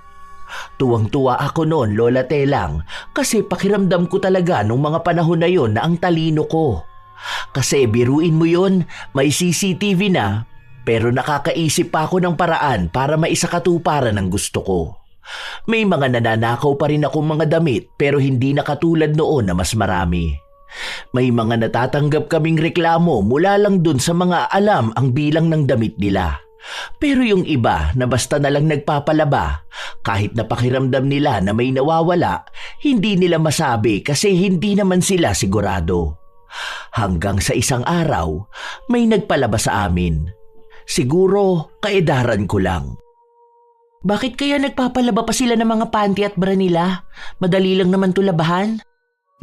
Tuwang-tuwa ako noon, Lola Telang, kasi pakiramdam ko talaga nung mga panahon na yon na ang talino ko. Kasi biruin mo yon, may CCTV na, pero nakakaisip pa ako ng paraan para maisakatuparan ang gusto ko. May mga nananakaw pa rin akong mga damit pero hindi na katulad noon na mas marami. May mga natatanggap kaming reklamo mula lang dun sa mga alam ang bilang ng damit nila. Pero yung iba na basta na lang nagpapalaba, kahit napakiramdam nila na may nawawala, hindi nila masabi kasi hindi naman sila sigurado. Hanggang sa isang araw, may nagpalaba sa amin. Siguro kaedaran ko lang. Bakit kaya nagpapalaba pa sila ng mga panty at bra nila? Madali lang naman to labahan.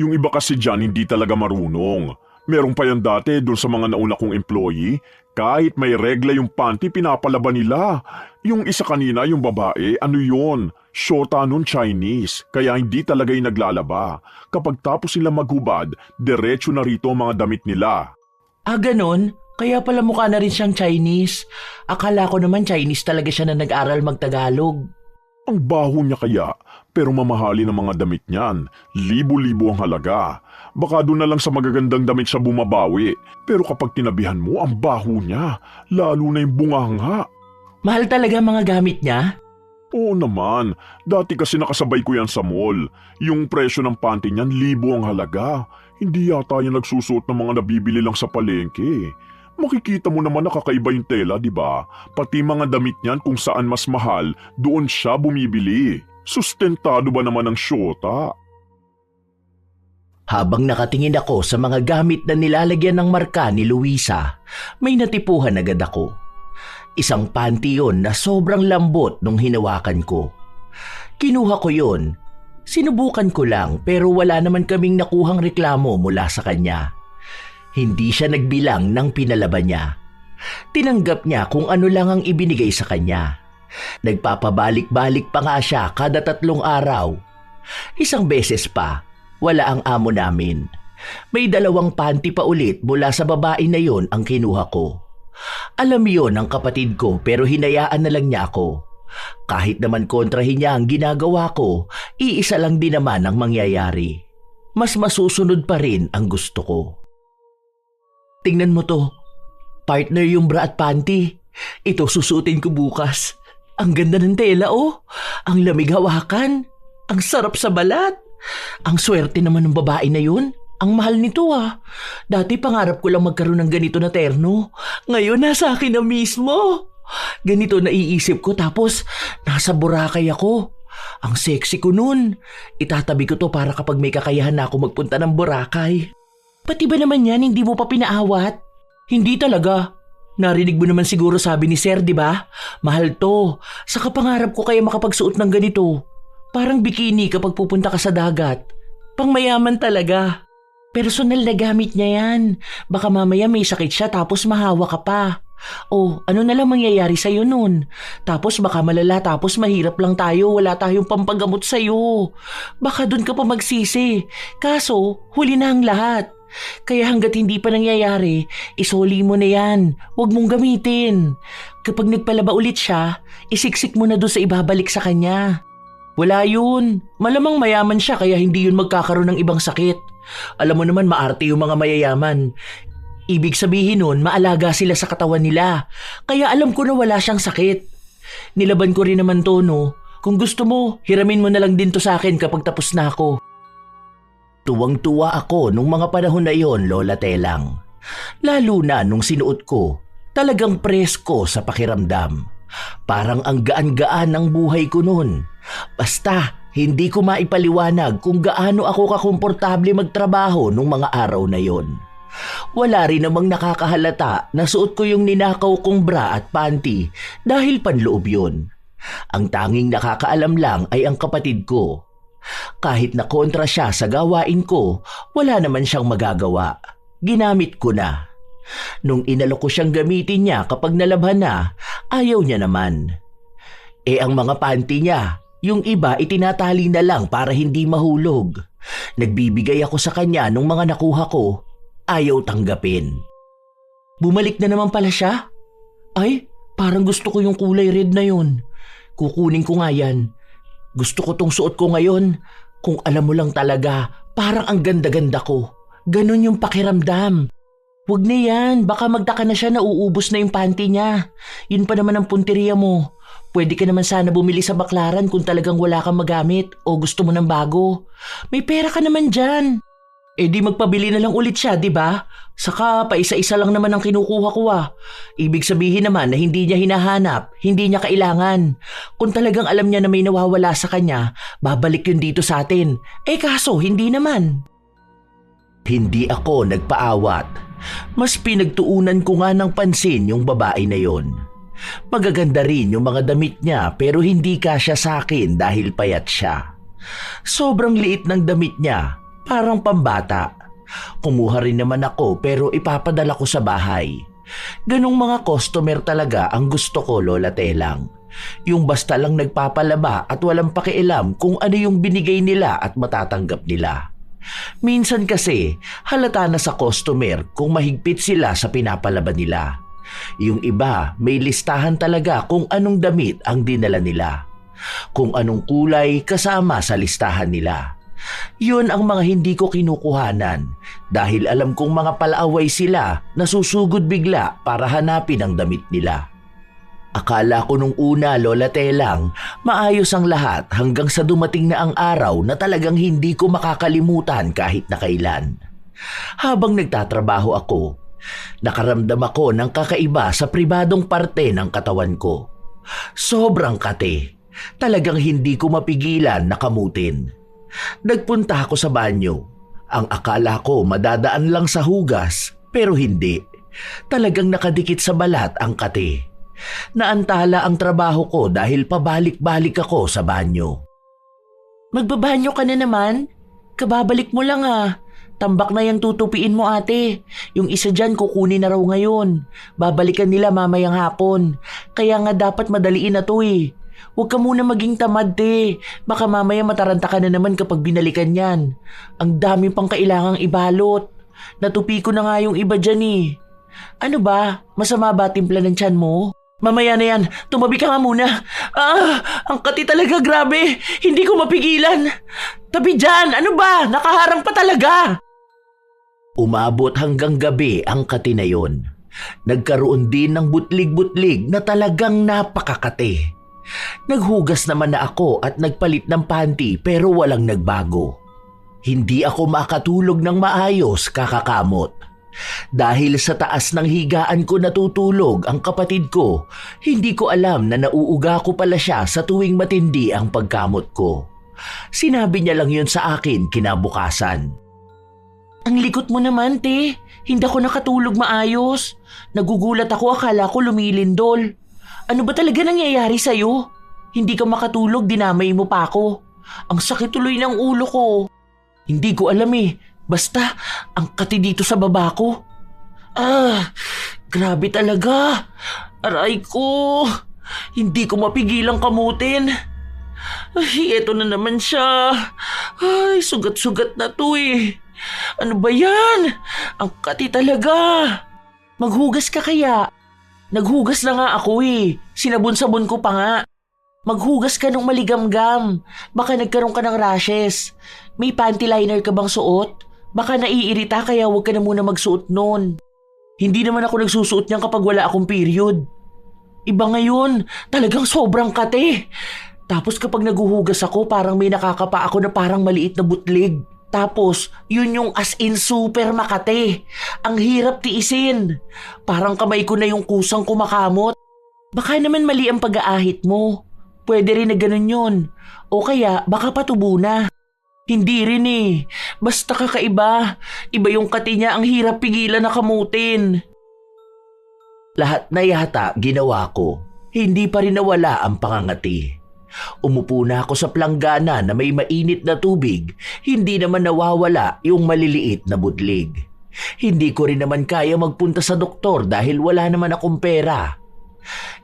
Yung iba kasi dyan hindi talaga marunong. Meron pa yan dati doon sa mga nauna kong employee. Kahit may regla yung panty, pinapalaba nila. Yung isa kanina, yung babae, ano yun? Shorta nun Chinese, kaya hindi talaga yung naglalaba. Kapag tapos sila maghubad, diretso na rito ang mga damit nila. Ah, ganon? Kaya pala mukha na rin siyang Chinese. Akala ko naman Chinese talaga siya na nag-aral magtagalog. Ang baho niya kaya, pero mamahalin ang mga damit niyan. Libo-libo ang halaga. Baka doon na lang sa magagandang damit siya bumabawi. Pero kapag tinabihan mo, ang baho niya. Lalo na yung bunganga. Mahal talaga mga gamit niya? Oo naman. Dati kasi nakasabay ko yan sa mall. Yung presyo ng panty niyan, 1,000 ang halaga. Hindi yata yan nagsusuot ng mga nabibili lang sa palengke. Makikita mo naman na kakaiba yung tela, di ba? Pati mga damit niyan kung saan mas mahal, doon siya bumibili. Sustentado ba naman ang syota? Habang nakatingin ako sa mga gamit na nilalagyan ng marka ni Luisa, may natipuhan agad ako. Isang panty yon na sobrang lambot nung hinawakan ko. Kinuha ko yon. Sinubukan ko lang pero wala naman kaming nakuhang reklamo mula sa kanya. Hindi siya nagbilang ng pinalaban niya. Tinanggap niya kung ano lang ang ibinigay sa kanya. Nagpapabalik-balik pa nga siya kada 3 araw. Isang beses pa, wala ang amo namin. May 2 panty pa ulit mula sa babae na yon ang kinuha ko. Alam yon ng kapatid ko pero hinayaan na lang niya ako. Kahit naman kontrahin niya ang ginagawa ko, iisa lang din naman ang mangyayari. Mas masusunod pa rin ang gusto ko. Tingnan mo to. Partner yung bra at panty. Ito susutin ko bukas. Ang ganda ng tela oh. Ang lamig hawakan. Ang sarap sa balat. Ang swerte naman ng babae na yun. Ang mahal nito ah. Dati pangarap ko lang magkaroon ng ganito na terno. Ngayon nasa akin na mismo. Ganito naiisip ko tapos nasa Boracay ako. Ang sexy ko nun. Itatabi ko to para kapag may kakayahan na ako magpunta ng Boracay. Pati ba naman yan hindi mo pa pinaawat? Hindi talaga. Narinig mo naman siguro sabi ni Sir, di ba? Mahal to. Saka pangarap ko kaya makapagsuot ng ganito. Parang bikini kapag pupunta ka sa dagat. Pangmayaman talaga. Personal na gamit niya yan. Baka mamaya may sakit siya tapos mahawa ka pa. Oh, ano na lang mangyayari sa'yo nun? Tapos baka malala tapos mahirap lang tayo, wala tayong pampagamot sa'yo. Baka dun ka pa magsisi. Kaso, huli na ang lahat. Kaya hanggat hindi pa nangyayari, isoli mo na yan. Huwag mong gamitin. Kapag nagpalaba ulit siya, isiksik mo na doon sa ibabalik sa kanya. Wala yun. Malamang mayaman siya kaya hindi yun magkakaroon ng ibang sakit. Alam mo naman maarte yung mga mayayaman. Ibig sabihin nun, maalaga sila sa katawan nila. Kaya alam ko na wala siyang sakit. Nilaban ko rin naman to, no? Kung gusto mo, hiramin mo na lang din to sa akin kapag tapos na ako. Tuwang-tuwa ako nung mga panahon na yon, Lola Telang. Lalo na nung sinuot ko, talagang presko sa pakiramdam. Parang ang gaan-gaan ng buhay ko nun. Basta, hindi ko maipaliwanag kung gaano ako kakomportable magtrabaho nung mga araw na yon. Wala rin namang nakakahalata na suot ko yung ninakaw kong bra at panty dahil panloob yun. Ang tanging nakakaalam lang ay ang kapatid ko. Kahit na kontra siya sa gawain ko, wala naman siyang magagawa. Ginamit ko na. Nung inalok ko siyang gamitin niya kapag nalabhan na, ayaw niya naman. Ang mga panty niya, yung iba itinatali na lang para hindi mahulog. Nagbibigay ako sa kanya nung mga nakuha ko, ayaw tanggapin. Bumalik na naman pala siya? Ay, parang gusto ko yung kulay red na yun. Kukunin ko nga yan. Gusto ko tong suot ko ngayon. Kung alam mo lang talaga, parang ang ganda-ganda ko. Ganon yung pakiramdam. Wag na yan, baka magtaka na siya na uubos na yung panty niya. Yun pa naman ang punteriya mo. Pwede ka naman sana bumili sa baklaran kung talagang wala kang magamit o gusto mo ng bago. May pera ka naman dyan. Di magpabili na lang ulit siya, di ba? Saka pa isa-isa lang naman ang kinukuha ko ah. Ibig sabihin naman na hindi niya hinahanap, hindi niya kailangan. Kung talagang alam niya na may nawawala sa kanya, babalik yun dito sa atin. Kaso hindi naman. Hindi ako nagpaawat. Mas pinagtuunan ko nga ng pansin yung babae na yon. Magaganda rin yung mga damit niya pero hindi kasya sa akin dahil payat siya. Sobrang liit ng damit niya, parang pambata. Kumuha rin naman ako pero ipapadala ko sa bahay. Ganong mga customer talaga ang gusto ko, Lola Telang. Yung basta lang nagpapalaba at walang pakialam kung ano yung binigay nila at matatanggap nila. Minsan kasi halata na sa customer kung mahigpit sila sa pinapalaba nila. Yung iba may listahan talaga kung anong damit ang dinala nila. Kung anong kulay kasama sa listahan nila. Yun ang mga hindi ko kinukuhanan dahil alam kong mga palaaway sila na susugod bigla para hanapin ang damit nila. Akala ko nung una, Lola Telang, maayos ang lahat hanggang sa dumating na ang araw na talagang hindi ko makakalimutan kahit na kailan. Habang nagtatrabaho ako, nakaramdam ako ng kakaiba sa pribadong parte ng katawan ko. Sobrang kate. Talagang hindi ko mapigilan na kamutin. Nagpunta ako sa banyo. Ang akala ko madadaan lang sa hugas, pero hindi. Talagang nakadikit sa balat ang kate. Naantala ang trabaho ko dahil pabalik-balik ako sa banyo. Magbabanyo ka na naman? Kababalik mo lang ah. Tambak na yung tutupiin mo ate. Yung isa dyan kukunin na raw ngayon. Babalikan nila mamayang hapon. Kaya nga dapat madaliin na to eh. Huwag ka muna maging tamad te. Baka mamaya mataranta ka na naman kapag binalikan yan. Ang dami pang kailangang ibalot. Natupi ko na nga yung iba dyan eh. Ano ba? Masama ba timpla ng tiyan mo? Mamaya na yan, tumabi ka nga muna. Ang kati talaga, grabe. Hindi ko mapigilan. Tabi dyan, ano ba? Nakaharang pa talaga. Umabot hanggang gabi ang kati na yon. Nagkaroon din ng butlig-butlig na talagang napakakate. Naghugas naman na ako at nagpalit ng panty pero walang nagbago. Hindi ako makatulog ng maayos kakakamot. Dahil sa taas ng higaan ko natutulog ang kapatid ko, hindi ko alam na nauuga ko pala siya sa tuwing matindi ang pagkamot ko. Sinabi niya lang yun sa akin kinabukasan. Ang likot mo naman, te. Hindi ako nakatulog maayos. Nagugulat ako, akala ko lumilindol. Ano ba talaga nangyayari sa'yo? Hindi ka makatulog, dinamay mo pa ako. Ang sakit tuloy ng ulo ko. Hindi ko alam eh. Basta, ang kati dito sa baba ko. Grabe talaga. Aray ko. Hindi ko mapigilang kamutin. Ay, eto na naman siya. Ay, sugat-sugat na to eh. Ano ba yan? Ang kati talaga. Maghugas ka kaya? Naghugas na nga ako eh. Sinabon-sabon ko pa nga. Maghugas ka ng maligamgam. Baka nagkaroon ka ng rashes. May panty liner ka bang suot? Baka naiirita kaya huwag ka na muna magsuot nun. Hindi naman ako nagsusuot niyan kapag wala akong period. Iba ngayon, talagang sobrang kate. Tapos kapag naguhugas ako parang may nakakapa ako na parang maliit na butlig. Tapos yun yung as in super makate. Ang hirap tiisin. Parang kamay ko na yung kusang kumakamot. Baka naman mali ang pag-aahit mo. Pwede rin na ganun yun. O kaya baka patubo na. Hindi rin eh. Basta kakaiba. Iba yung kati niya, ang hirap pigilan na kamutin. Lahat na yata ginawa ko. Hindi pa rin nawala ang pangangati. Umupo na ako sa planggana na may mainit na tubig. Hindi naman nawawala yung maliliit na butlig. Hindi ko rin naman kaya magpunta sa doktor dahil wala naman akong pera.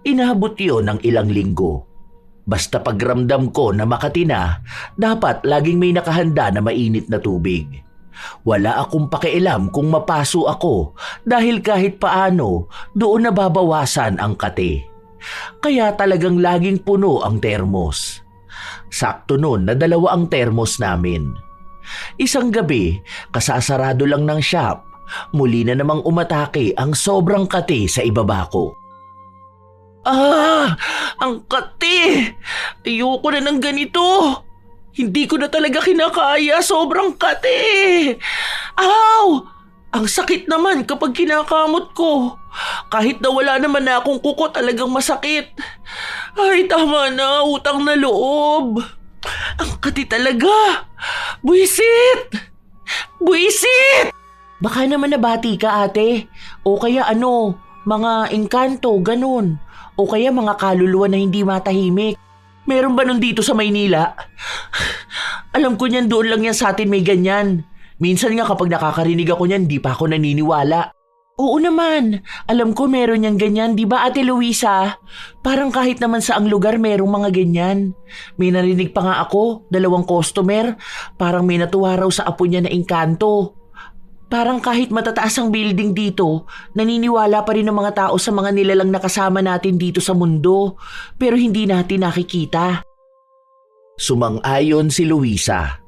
Inaabot yun ng ilang linggo. Basta pagramdam ko na makati na, dapat laging may nakahanda na mainit na tubig. Wala akong pakialam kung mapaso ako dahil kahit paano doon nababawasan ang kate. Kaya talagang laging puno ang termos. Sakto noon na 2 ang termos namin. Isang gabi, kasasarado lang ng shop, muli na namang umatake ang sobrang kate sa ibaba ko. Ang kati! Ayoko na ng ganito. Hindi ko na talaga kinakaya. Sobrang kati. Aw! Ang sakit naman kapag kinakamot ko. Kahit na wala naman na akong kuko, talagang masakit. Ay, tama na. Utang na loob. Ang kati talaga. Buisit! Buisit! Baka naman nabati ka, ate. O kaya ano, mga engkanto, ganun. O kaya mga kaluluwa na hindi matahimik. Meron ba nun dito sa Maynila? Alam ko niyan, doon lang yan sa atin may ganyan. Minsan nga kapag nakakarinig ako niyan, di pa ako naniniwala. Oo naman, alam ko meron yan ganyan, di ba Ate Luisa? Parang kahit naman sa ang lugar merong mga ganyan. May narinig pa nga ako, 2 customer, parang may natuwa raw sa apo niya na engkanto. Parang kahit matataas ang building dito, naniniwala pa rin ng mga tao sa mga nilalang nakasama natin dito sa mundo, pero hindi natin nakikita. Sumang-ayon si Luisa.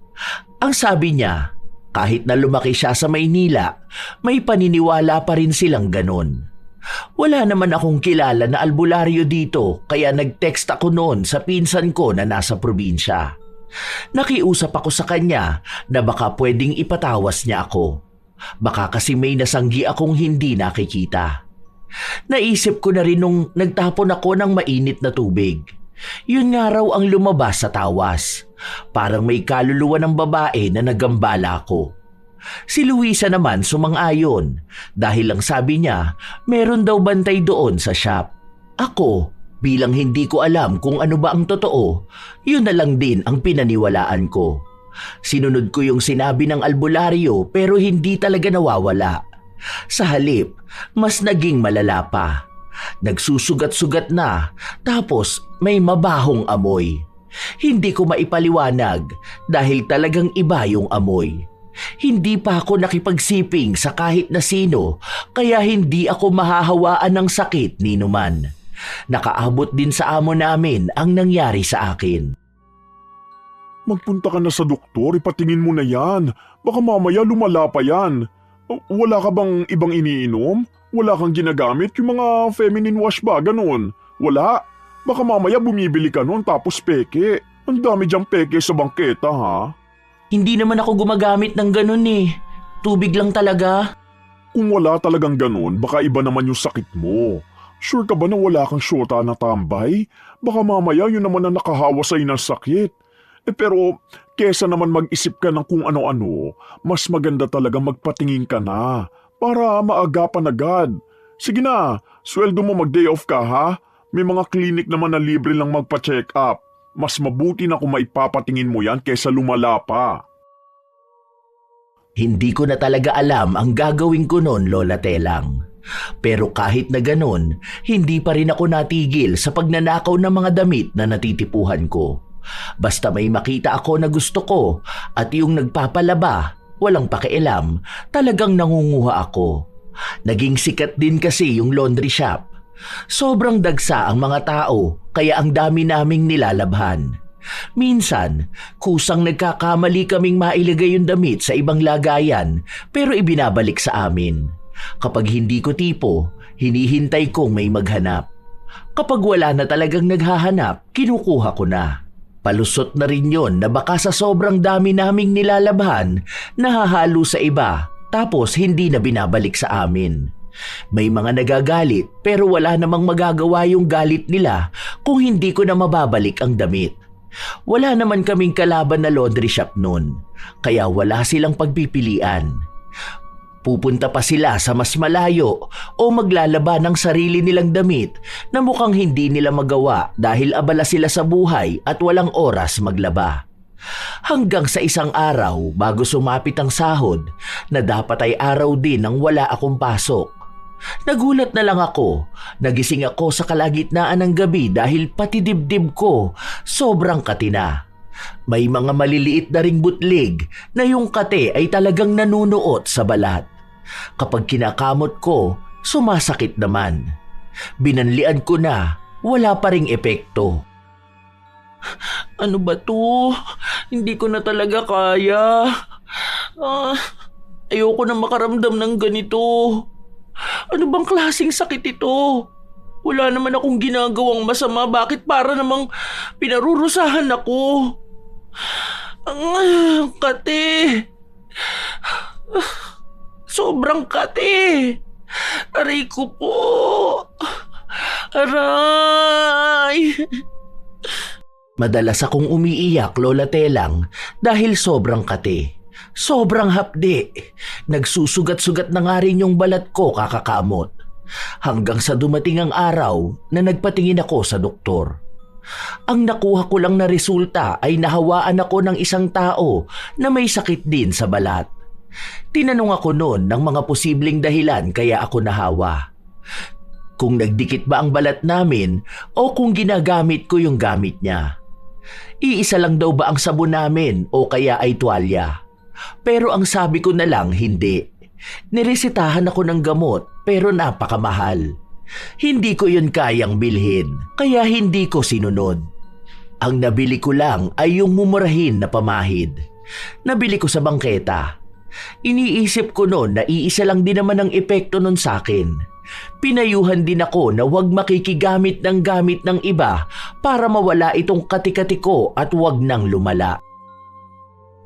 Ang sabi niya, kahit na lumaki siya sa Maynila, may paniniwala pa rin silang ganon. Wala naman akong kilala na albularyo dito kaya nag-text ako noon sa pinsan ko na nasa probinsya. Nakiusap ako sa kanya na baka pwedeng ipatawas niya ako. Baka kasi may nasanggi akong hindi nakikita. Naisip ko na rin nung nagtapon ako ng mainit na tubig. Yun nga raw ang lumabas sa tawas. Parang may kaluluwa ng babae na nagambala ko. Si Luisa naman sumang-ayon dahil lang sabi niya meron daw bantay doon sa shop. Ako, bilang hindi ko alam kung ano ba ang totoo, yun na lang din ang pinaniwalaan ko. Sinunod ko yung sinabi ng albularyo pero hindi talaga nawawala. Sa halip, mas naging malala pa. Nagsusugat-sugat na, tapos may mabahong amoy. Hindi ko maipaliwanag dahil talagang iba yung amoy. Hindi pa ako nakipagsiping sa kahit na sino, kaya hindi ako mahahawaan ng sakit ni numan. Nakaabot din sa amo namin ang nangyari sa akin. Magpunta ka na sa doktor, ipatingin mo na yan. Baka mamaya lumala pa yan. Wala ka bang ibang iniinom? Wala kang ginagamit? Yung mga feminine wash ba? Ganon. Wala. Baka mamaya bumibili ka nun tapos peke. Ang dami diyang peke sa bangketa ha. Hindi naman ako gumagamit ng ganun eh. Tubig lang talaga. Kung wala talagang ganon, baka iba naman yung sakit mo. Sure ka ba na wala kang syota na tambay? Baka mamaya yun naman ang nakahawa sa'yo ng sakit. Pero kesa naman mag-isip ka ng kung ano-ano, mas maganda talaga magpatingin ka na para maagapan agad. Sige na, sweldo mo mag-day off ka ha? May mga clinic naman na libre lang magpa-check up. Mas mabuti na kung maipapatingin mo yan kesa lumala pa. Hindi ko na talaga alam ang gagawin ko noon, Lola Telang. Pero kahit na ganon, hindi pa rin ako natigil sa pagnanakaw ng mga damit na natitipuhan ko. Basta may makita ako na gusto ko at yung nagpapalaba, walang pakialam, talagang nangunguha ako. Naging sikat din kasi yung laundry shop. Sobrang dagsa ang mga tao kaya ang dami naming nilalabhan. Minsan, kusang nagkakamali kaming mailagay yung damit sa ibang lagayan pero ibinabalik sa amin. Kapag hindi ko tipo, hinihintay kong may maghanap. Kapag wala na talagang naghahanap, kinukuha ko na. Palusot na rin yon na baka sa sobrang dami naming nilalabhan, nahahalo sa iba tapos hindi na binabalik sa amin. May mga nagagalit pero wala namang magagawa yung galit nila kung hindi ko na mababalik ang damit. Wala naman kaming kalaban na laundry shop noon, kaya wala silang pagpipilian. Pupunta pa sila sa mas malayo o maglalaba ng sarili nilang damit na mukhang hindi nila magawa dahil abala sila sa buhay at walang oras maglaba. Hanggang sa isang araw bago sumapit ang sahod na dapat ay araw din nang wala akong pasok. Nagulat na lang ako. Nagising ako sa kalagitnaan ng gabi dahil pati dibdib ko sobrang katina. May mga maliliit na ring butlig na yung kate ay talagang nanunuot sa balat. Kapag kinakamot ko, sumasakit naman. Binanlian ko na, wala pa ring epekto. Ano ba to? Hindi ko na talaga kaya. Ayoko na makaramdam ng ganito. Ano bang klaseng sakit ito? Wala naman akong ginagawang masama. Bakit para namang pinarurusahan ako? Kate. Sobrang kate. Aray ko po. Aray. Madalas akong umiiyak, Lola Telang, dahil sobrang kate. Sobrang hapdi. Nagsusugat-sugat na nga rin yung balat ko kakakamot. Hanggang sa dumating ang araw na nagpatingin ako sa doktor. Ang nakuha ko lang na resulta ay nahawaan ako ng isang tao na may sakit din sa balat. Tinanong ako noon ng mga posibleng dahilan kaya ako nahawa. Kung nagdikit ba ang balat namin o kung ginagamit ko yung gamit niya. Iisa lang daw ba ang sabon namin o kaya ay tuwalya? Pero ang sabi ko na lang hindi. Niresetahan ako ng gamot pero napakamahal. Hindi ko yun kayang bilhin kaya hindi ko sinunod. Ang nabili ko lang ay yung mumurahin na pamahid. Nabili ko sa bangketa. Iniisip ko noon na iisa lang din naman ang epekto nun sa akin. Pinayuhan din ako na huwag makikigamit ng gamit ng iba para mawala itong kati-kati ko at huwag nang lumala.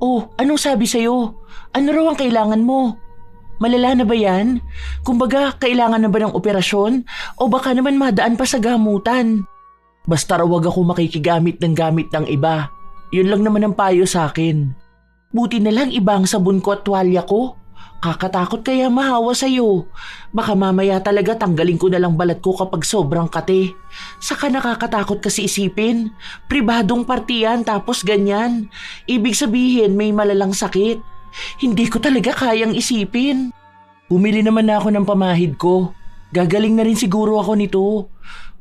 Oh, anong sabi sa'yo? Ano raw ang kailangan mo? Malala na ba yan? Kumbaga, kailangan na ba ng operasyon? O baka naman madaan pa sa gamutan? Basta raw wag ako makikigamit ng iba. Yun lang naman ang payo sa akin. Buti na lang iba ang sabon ko at tuwalya ko. Kakatakot kaya mahawa sa'yo. Baka mamaya talaga tanggalin ko na lang balat ko kapag sobrang kate. Saka nakakatakot kasi isipin. Pribadong partiyan tapos ganyan. Ibig sabihin may malalang sakit. Hindi ko talaga kayang isipin. Bumili naman na ako ng pamahid ko. Gagaling na rin siguro ako nito.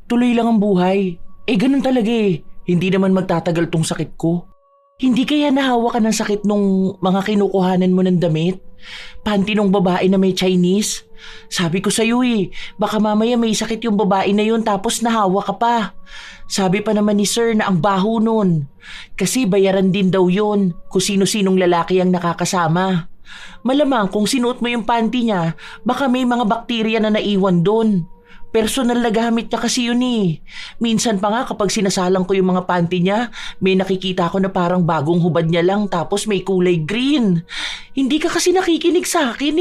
Tuloy lang ang buhay. Ganun talaga eh. Hindi naman magtatagal tong sakit ko. Hindi kaya nahawa ka ng sakit nung mga kinukuhanan mo ng damit? Panty nung babae na may Chinese? Sabi ko sa'yo baka mamaya may sakit yung babae na yun tapos nahawa ka pa. Sabi pa naman ni sir na ang baho nun. Kasi bayaran din daw yun kung sino-sinong lalaki ang nakakasama. Malamang kung sinuot mo yung panty niya, baka may mga bakterya na naiwan dun. Personal na gamit niya kasi yun Minsan pa nga kapag sinasalang ko yung mga panty niya, may nakikita ko na parang bagong hubad niya lang tapos may kulay green. Hindi ka kasi nakikinig sa akin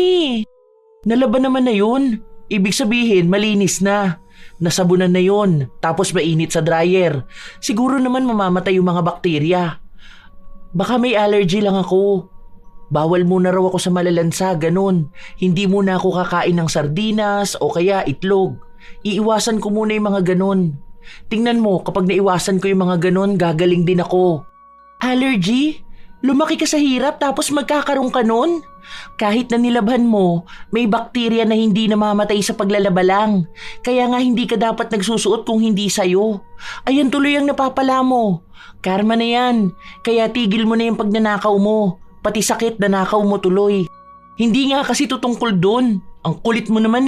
Nalaban naman na yun. Ibig sabihin malinis na. Nasabunan na yun. Tapos mainit sa dryer. Siguro naman mamamatay yung mga bakterya. Baka may allergy lang ako. Bawal muna raw ako sa malalansa, ganun. Hindi muna ako kakain ng sardinas o kaya itlog. Iiwasan ko muna yung mga ganun. Tingnan mo, kapag naiwasan ko yung mga ganun, gagaling din ako. Allergy? Lumaki ka sa hirap tapos magkakaroon ka nun? Kahit na nilabhan mo, may bakterya na hindi namamatay sa paglalaba lang. Kaya nga hindi ka dapat nagsusuot kung hindi sayo. Ayan tuloy ang napapala mo. Karma na yan. Kaya tigil mo na yung pagnanakaw mo. Pati sakit na nakaw mo tuloy. Hindi nga kasi tutungkol dun. Ang kulit mo naman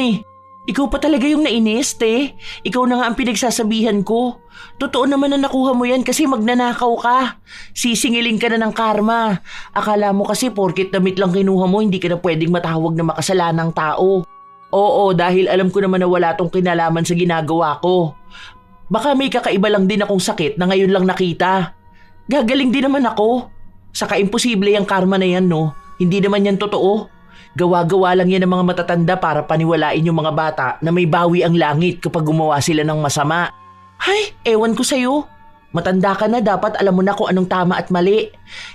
Ikaw pa talaga yung nainis, te. Ikaw na nga ang pinagsasabihan ko. Totoo naman na nakuha mo yan kasi magnanakaw ka. Sisingilin ka na ng karma. Akala mo kasi porkit damit lang kinuha mo, hindi ka na pwedeng matawag na makasalanang tao. Oo, dahil alam ko naman na wala tong kinalaman sa ginagawa ko. Baka may kakaiba lang din akong sakit na ngayon lang nakita. Gagaling din naman ako. Saka imposible yung karma na yan, no? Hindi naman yan totoo. Gawa-gawa lang yan ng mga matatanda para paniwalain yung mga bata na may bawi ang langit kapag gumawa sila ng masama. Hay, ewan ko sa'yo. Matanda ka na, dapat alam mo na kung anong tama at mali.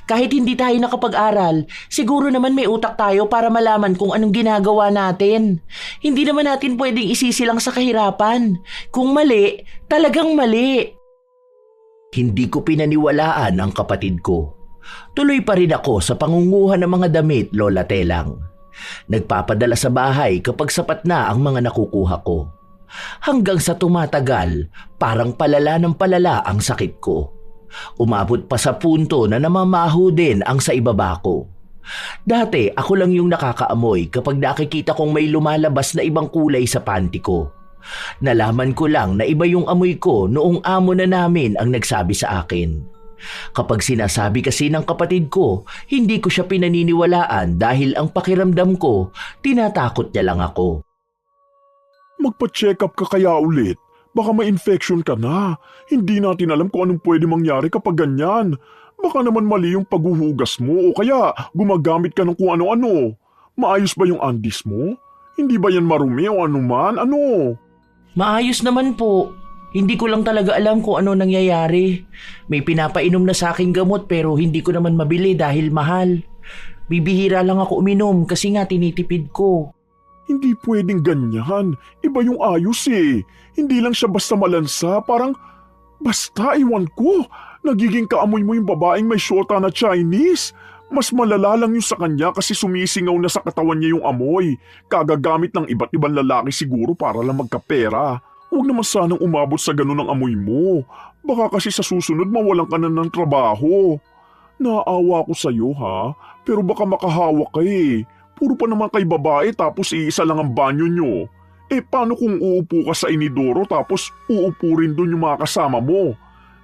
Kahit hindi tayo nakapag-aral, siguro naman may utak tayo para malaman kung anong ginagawa natin. Hindi naman natin pwedeng isisilang sa kahirapan. Kung mali, talagang mali. Hindi ko pinaniwalaan ang kapatid ko. Tuloy pa rin ako sa pangunguha ng mga damit, Lola Telang. Nagpapadala sa bahay kapag sapat na ang mga nakukuha ko. Hanggang sa tumatagal, parang palala ng palala ang sakit ko. Umabot pa sa punto na namamaho din ang sa ibaba ko. Dati ako lang yung nakakaamoy kapag nakikita kong may lumalabas na ibang kulay sa panty ko. Nalaman ko lang na iba yung amoy ko noong amo na namin ang nagsabi sa akin. Kapag sinasabi kasi ng kapatid ko, hindi ko siya pinaniniwalaan dahil ang pakiramdam ko, tinatakot niya lang ako. Magpa-check up ka kaya ulit. Baka may infection ka na. Hindi natin alam kung anong pwede mangyari kapag ganyan. Baka naman mali yung paghuhugas mo o kaya gumagamit ka ng kung ano-ano. Maayos ba yung andis mo? Hindi ba yan marumi o anuman? Ano? Maayos naman po. Hindi ko lang talaga alam kung ano nangyayari. May pinapainom na sa aking gamot pero hindi ko naman mabili dahil mahal. Bibihira lang ako uminom kasi nga tinitipid ko. Hindi pwedeng ganyan. Iba yung ayos Hindi lang siya basta malansa, parang basta iwan ko. Nagiging kaamoy mo yung babaeng may syota na Chinese. Mas malala lang yung sa kanya kasi sumisingaw na sa katawan niya yung amoy. Kagagamit ng iba't ibang lalaki siguro para lang magkapera. Huwag naman sanang umabot sa ganun ang amoy mo. Baka kasi sa susunod mawalan ka na ng trabaho. Naawa ko sa'yo pero baka makahawa ka Puro pa naman kay babae tapos iisa lang ang banyo nyo. Paano kung uupo ka sa inidoro tapos uupo rin doon yung mga kasama mo?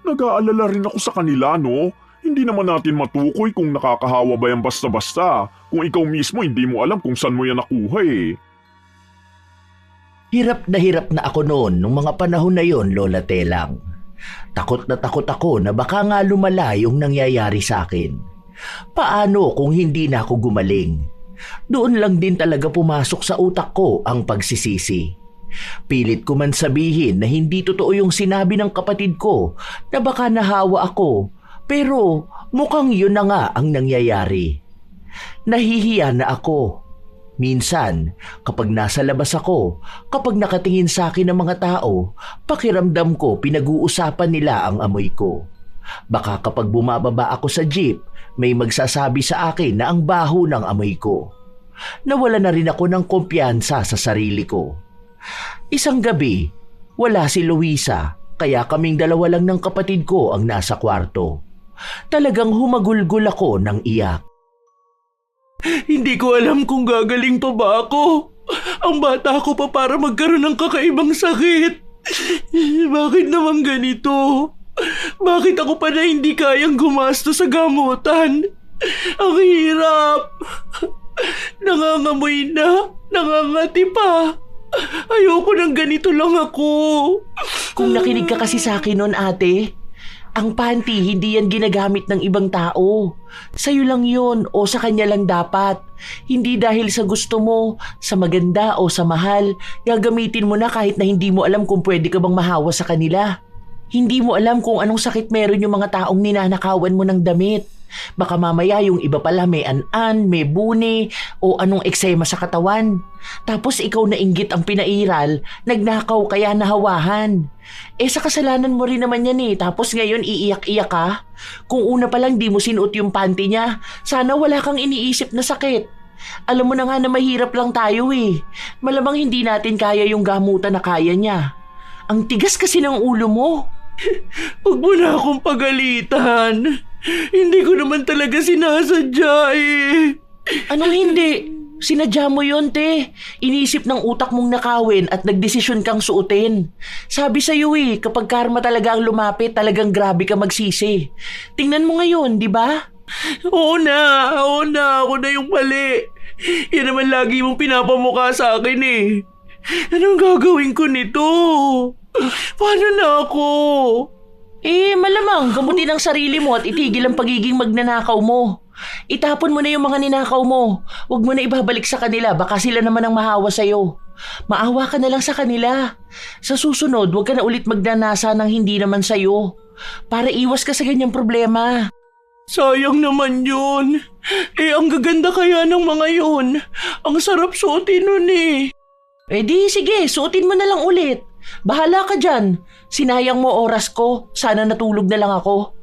Nag-aalala rin ako sa kanila, no? Hindi naman natin matukoy kung nakakahawa ba yan basta-basta. Kung ikaw mismo hindi mo alam kung saan mo yan nakuha Hirap na ako noon nung mga panahon na yon, Lola Telang. Takot na takot ako na baka nga lumala yung nangyayari sa akin. Paano kung hindi na ako gumaling? Doon lang din talaga pumasok sa utak ko ang pagsisisi. Pilit ko man sabihin na hindi totoo yung sinabi ng kapatid ko na baka nahawa ako, pero mukhang yun na nga ang nangyayari. Nahihiya na ako. Minsan, kapag nasa labas ako, kapag nakatingin sa akin ng mga tao, pakiramdam ko pinag-uusapan nila ang amoy ko. Baka kapag bumababa ako sa jeep, may magsasabi sa akin na ang baho ng amoy ko. Nawala na rin ako ng kumpiyansa sa sarili ko. Isang gabi, wala si Luisa, kaya kaming dalawa lang ng kapatid ko ang nasa kwarto. Talagang humagulgol ako ng iyak. Hindi ko alam kung gagaling pa ba ako. Ang bata ko pa para magkaroon ng kakaibang sakit. Bakit naman ganito? Bakit ako pa na hindi kayang gumasto sa gamutan? Ang hirap. Nangangamoy na, nangangati pa. Ayoko ng ganito lang ako. Kung nakinig ka kasi sa akin noon, ate, ang panty hindi yan ginagamit ng ibang tao. Sa'yo lang yun o sa kanya lang dapat. Hindi dahil sa gusto mo, sa maganda o sa mahal, gagamitin mo na kahit na hindi mo alam kung pwede ka bang mahawa sa kanila. Hindi mo alam kung anong sakit meron yung mga taong ninanakawan mo ng damit. Baka mamaya yung iba pala may an-an, may buni, o anong eksema sa katawan. Tapos ikaw na inggit ang pinairal, nagnakaw kaya nahawahan. Sa kasalanan mo rin naman yan tapos ngayon iiyak-iyak ka? Kung una pa lang di mo sinuot yung panty niya, sana wala kang iniisip na sakit. Alam mo na nga na mahirap lang tayo Malamang hindi natin kaya yung gamutan na kaya niya. Ang tigas kasi ng ulo mo. Huwag mo na akong pagalitan. Hindi ko naman talaga sinasadya Anong hindi? Sinadya mo yun, te. Iniisip ng utak mong nakawin at nagdesisyon kang suotin. Sabi sa'yo kapag karma talaga ang lumapit, talagang grabe ka magsisi. Tingnan mo ngayon, di ba? Oo na, ako na yung mali. Yan naman lagi mong pinapamukha sa akin Anong gagawin ko nito? Paano na ako? Malamang gamutin ang sarili mo at itigil ang pagiging magnanakaw mo. Itapon mo na yung mga ninakaw mo. Huwag mo na ibabalik sa kanila, baka sila naman ang mahawa sa'yo. Maawa ka na lang sa kanila. Sa susunod, huwag ka na ulit magnanasa ng hindi naman sa'yo. Para iwas ka sa ganyang problema. Sayang naman yun. Ang gaganda kaya ng mga yun. Ang sarap suotin nun Di sige, suotin mo na lang ulit. Bahala ka dyan. Sinayang mo oras ko. Sana natulog na lang ako.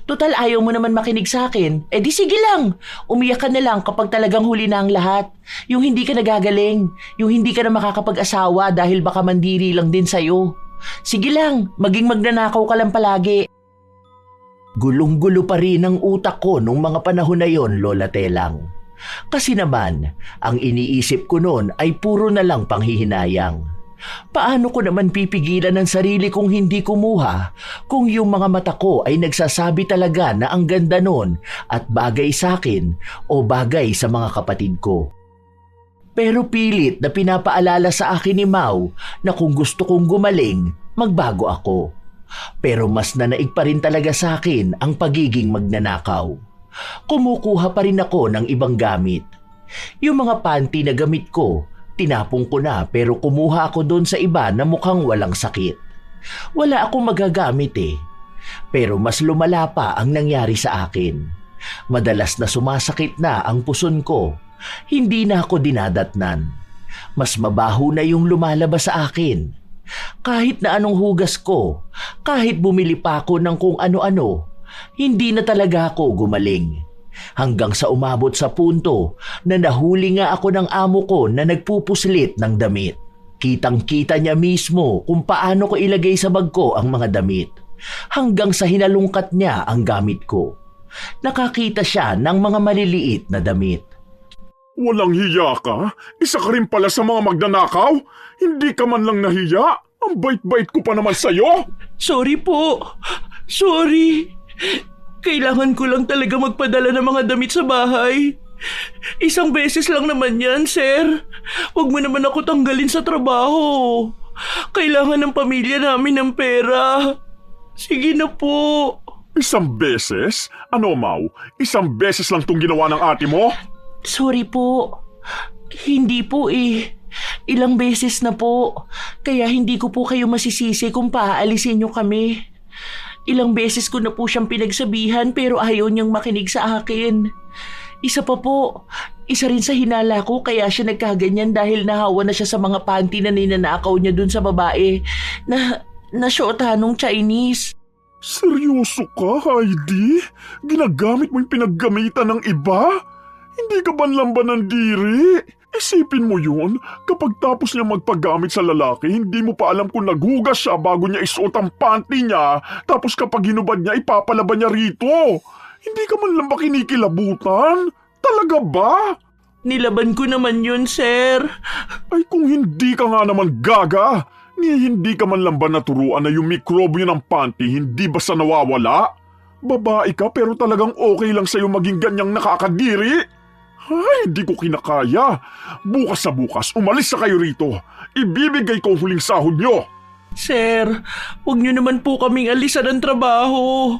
Total ayaw mo naman makinig sa akin. Di sige lang. Umiyak ka na lang kapag talagang huli na ang lahat. Yung hindi ka nagagaling. Yung hindi ka na makakapag-asawa dahil baka mandiri lang din sa'yo. Sige lang, maging magnanakaw ka lang palagi. Gulong-gulo pa rin ang utak ko nung mga panahon na yon, Lola Telang. Kasi naman, ang iniisip ko noon ay puro na lang panghihinayang. Paano ko naman pipigilan ang sarili kong hindi kumuha kung yung mga mata ko ay nagsasabi talaga na ang ganda nun at bagay sa akin o bagay sa mga kapatid ko? Pero pilit na pinapaalala sa akin ni Mau na kung gusto kong gumaling, magbago ako. Pero mas nanaig pa rin talaga sa akin ang pagiging magnanakaw. Kumukuha pa rin ako ng ibang gamit. Yung mga panty na gamit ko, tinapong ko na pero kumuha ako doon sa iba na mukhang walang sakit. Wala akong magagamit Pero mas lumala pa ang nangyari sa akin. Madalas na sumasakit na ang puson ko. Hindi na ako dinadatnan. Mas mabaho na yung lumalabas sa akin. Kahit na anong hugas ko, kahit bumili pa ako ng kung ano-ano, hindi na talaga ako gumaling. Hanggang sa umabot sa punto na nahuli nga ako ng amo ko na nagpupuslit ng damit. Kitang-kita niya mismo kung paano ko ilagay sa bag ko ang mga damit. Hanggang sa hinalungkat niya ang gamit ko. Nakakita siya ng mga maliliit na damit. Walang hiya ka? Isa ka rin pala sa mga magnanakaw? Hindi ka man lang nahiya? Ang bait-bait ko pa naman sa'yo! Sorry po. Sorry. Kailangan ko lang talaga magpadala ng mga damit sa bahay. Isang beses lang naman yan, sir. Huwag mo naman ako tanggalin sa trabaho. Kailangan ng pamilya namin ng pera. Sige na po. Isang beses? Ano, Mau? Isang beses lang tong ginawa ng ate mo? Sorry po. Hindi po Ilang beses na po. Kaya hindi ko po kayo masisisi kung paaalisin niyo kami. Ilang beses ko na po siyang pinagsabihan pero ayaw niyang makinig sa akin. Isa pa po, isa rin sa hinala ko kaya siya nagkaganyan dahil nahawa na siya sa mga panty na ninanakaw niya dun sa babae na syota nung Chinese. Seryoso ka, Heidi? Ginagamit mo yung pinaggamitan ng iba? Hindi ka banlang ba ng diri? Isipin mo yun, kapag tapos niya magpagamit sa lalaki, hindi mo pa alam kung naghugas siya bago niya isuot ang panty niya, tapos kapag hinubad niya, ipapalaban niya rito. Hindi ka man lang ba kinikilabutan? Talaga ba? Nilaban ko naman yun, sir. Ay kung hindi ka nga naman gaga, hindi ka man lang ba naturuan na yung mikrobyo ng panty hindi basta nawawala? Babae ka pero talagang okay lang sa'yo maging ganyang nakakadiri? Ay, hindi ko kinakaya. Bukas na bukas, umalis na kayo rito. Ibibigay ko ang huling sahod nyo. Sir, huwag niyo naman po kaming alisan ng trabaho.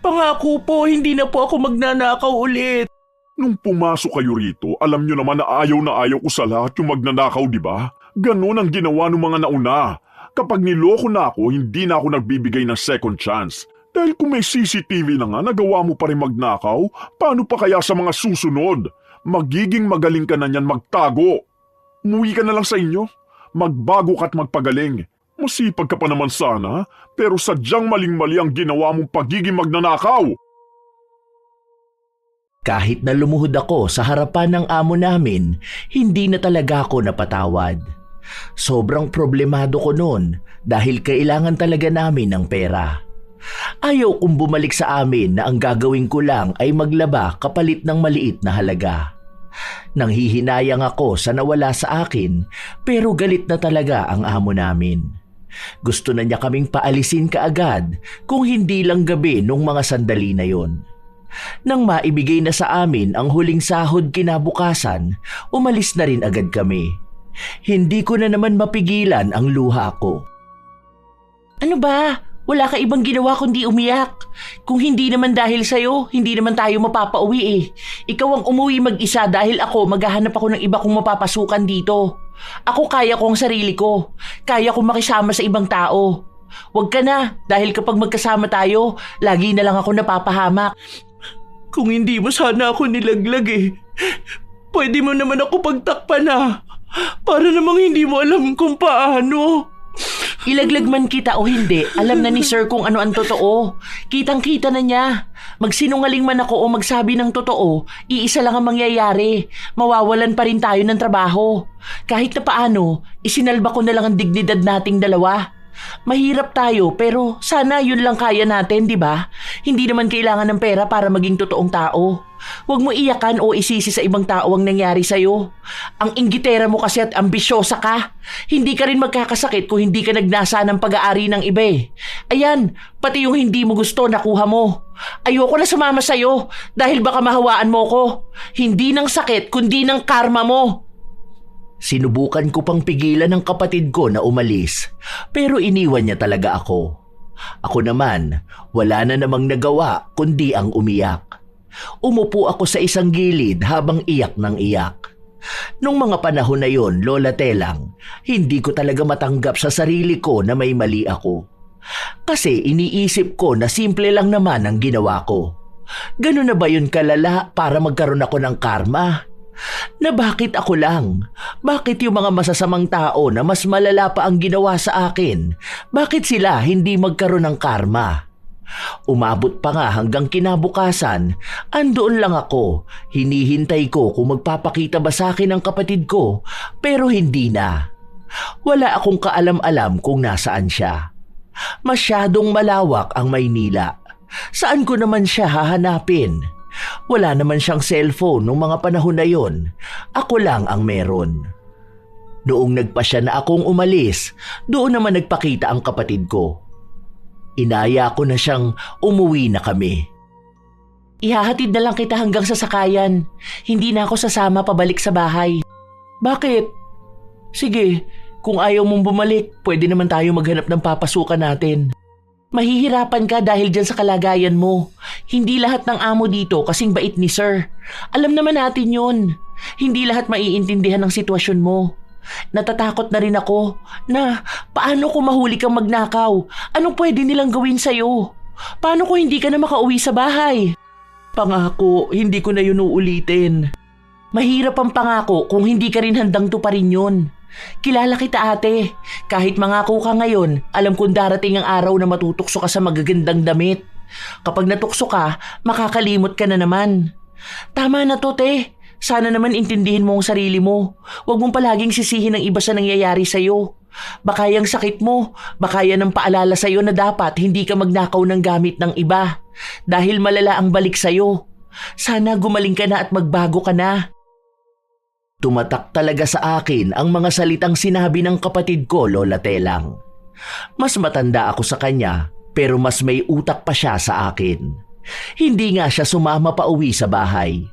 Pangako po, hindi na po ako magnanakaw ulit. Nung pumasok kayo rito, alam nyo naman na ayaw ko sa lahat yung magnanakaw, di ba? Ganon ang ginawa ng mga nauna. Kapag niloko na ako, hindi na ako nagbibigay ng second chance. Dahil kung may CCTV na nga, nagawa mo pa rin magnakaw, paano pa kaya sa mga susunod? Magiging magaling ka na niyan magtago. Umuwi ka na lang sa inyo. Magbago ka at magpagaling. Masipag ka pa naman sana, pero sadyang maling-mali ang ginawa mong pagiging magnanakaw. Kahit na lumuhod ako sa harapan ng amo namin, hindi na talaga ako napatawad. Sobrang problemado ko noon dahil kailangan talaga namin ng pera. Ayaw kong bumalik sa amin na ang gagawin ko lang ay maglaba kapalit ng maliit na halaga. Nanghihinayang ako sa nawala sa akin pero galit na talaga ang amo namin. Gusto na niya kaming paalisin kaagad kung hindi lang gabi nung mga sandali na yon. Nang maibigay na sa amin ang huling sahod kinabukasan, umalis na rin agad kami. Hindi ko na naman mapigilan ang luha ko. Ano ba? Wala ka ibang ginawa kundi umiyak. Kung hindi naman dahil sa'yo, hindi naman tayo mapapauwi eh. Ikaw ang umuwi mag-isa dahil ako maghahanap ako ng iba kong mapapasukan dito. Ako kaya ko ang sarili ko. Kaya kong makisama sa ibang tao. Huwag ka na dahil kapag magkasama tayo, lagi na lang ako napapahamak. Kung hindi mo sana ako nilaglag eh, pwede mo naman ako pagtakpan na. Para namang hindi mo alam kung paano. Ilaglag man kita o hindi, alam na ni sir kung ano ang totoo. Kitang-kita na niya. Magsinungaling man ako o magsabi ng totoo, iisa lang ang mangyayari. Mawawalan pa rin tayo ng trabaho. Kahit na paano, isinalba ko na lang ang dignidad nating dalawa. Mahirap tayo pero sana yun lang kaya natin, di ba? Hindi naman kailangan ng pera para maging totoong tao. Huwag mo iyakan o isisi sa ibang tao ang nangyari sa'yo. Ang inggitera mo kasi at ambisyosa ka. Hindi ka rin magkakasakit kung hindi ka nagnasa ng pag-aari ng iba eh. Ayan, pati yung hindi mo gusto nakuha mo. Ayoko na sumama sa'yo dahil baka mahawaan mo ko. Hindi ng sakit kundi ng karma mo. Sinubukan ko pang pigilan ng kapatid ko na umalis, pero iniwan niya talaga ako. Ako naman, wala na namang nagawa kundi ang umiyak. Umupo ako sa isang gilid habang iyak ng iyak. Nung mga panahon na yon, Lola Telang, hindi ko talaga matanggap sa sarili ko na may mali ako. Kasi iniisip ko na simple lang naman ang ginawa ko. Ganun na ba yun kalala para magkaroon ako ng karma? Na bakit ako lang? Bakit yung mga masasamang tao na mas malala pa ang ginawa sa akin? Bakit sila hindi magkaroon ng karma? Umabot pa nga hanggang kinabukasan, andoon lang ako, hinihintay ko kung magpapakita ba sa akin ang kapatid ko, pero hindi na. Wala akong kaalam-alam kung nasaan siya. Masyadong malawak ang Maynila. Saan ko naman siya hahanapin? Wala naman siyang cellphone noong mga panahon na yon. Ako lang ang meron. Noong nagpasya na akong umalis, doon naman nagpakita ang kapatid ko. Inaya ko na siyang umuwi na kami. Ihahatid na lang kita hanggang sa sakayan. Hindi na ako sasama pabalik sa bahay. Bakit? Sige, kung ayaw mong bumalik, pwede naman tayo maghanap ng papasukan natin. Mahihirapan ka dahil dyan sa kalagayan mo. Hindi lahat ng amo dito kasing bait ni sir. Alam naman natin yun. Hindi lahat maiintindihan ng sitwasyon mo. Natatakot na rin ako na paano kung mahuli kang magnakaw? Anong pwede nilang gawin sa'yo? Paano kung hindi ka na makauwi sa bahay? Pangako, hindi ko na yun uulitin. Mahirap ang pangako kung hindi ka rin handang tuparin yun. Kilala kita ate. Kahit mangako ka ngayon, alam kong darating ang araw na matutokso ka sa magagandang damit. Kapag natukso ka, makakalimot ka na naman. Tama na to, te. Sana naman intindihin mo ang sarili mo. Huwag mong palaging sisihin ang iba sa nangyayari sa'yo. Baka yung sakit mo, baka yan ang paalala sa'yo na dapat hindi ka magnakaw ng gamit ng iba. Dahil malala ang balik sa'yo. Sana gumaling ka na at magbago ka na. Tumatak talaga sa akin ang mga salitang sinabi ng kapatid ko, Lola Telang. Mas matanda ako sa kanya, pero mas may utak pa siya sa akin. Hindi nga siya sumama pa uwi sa bahay.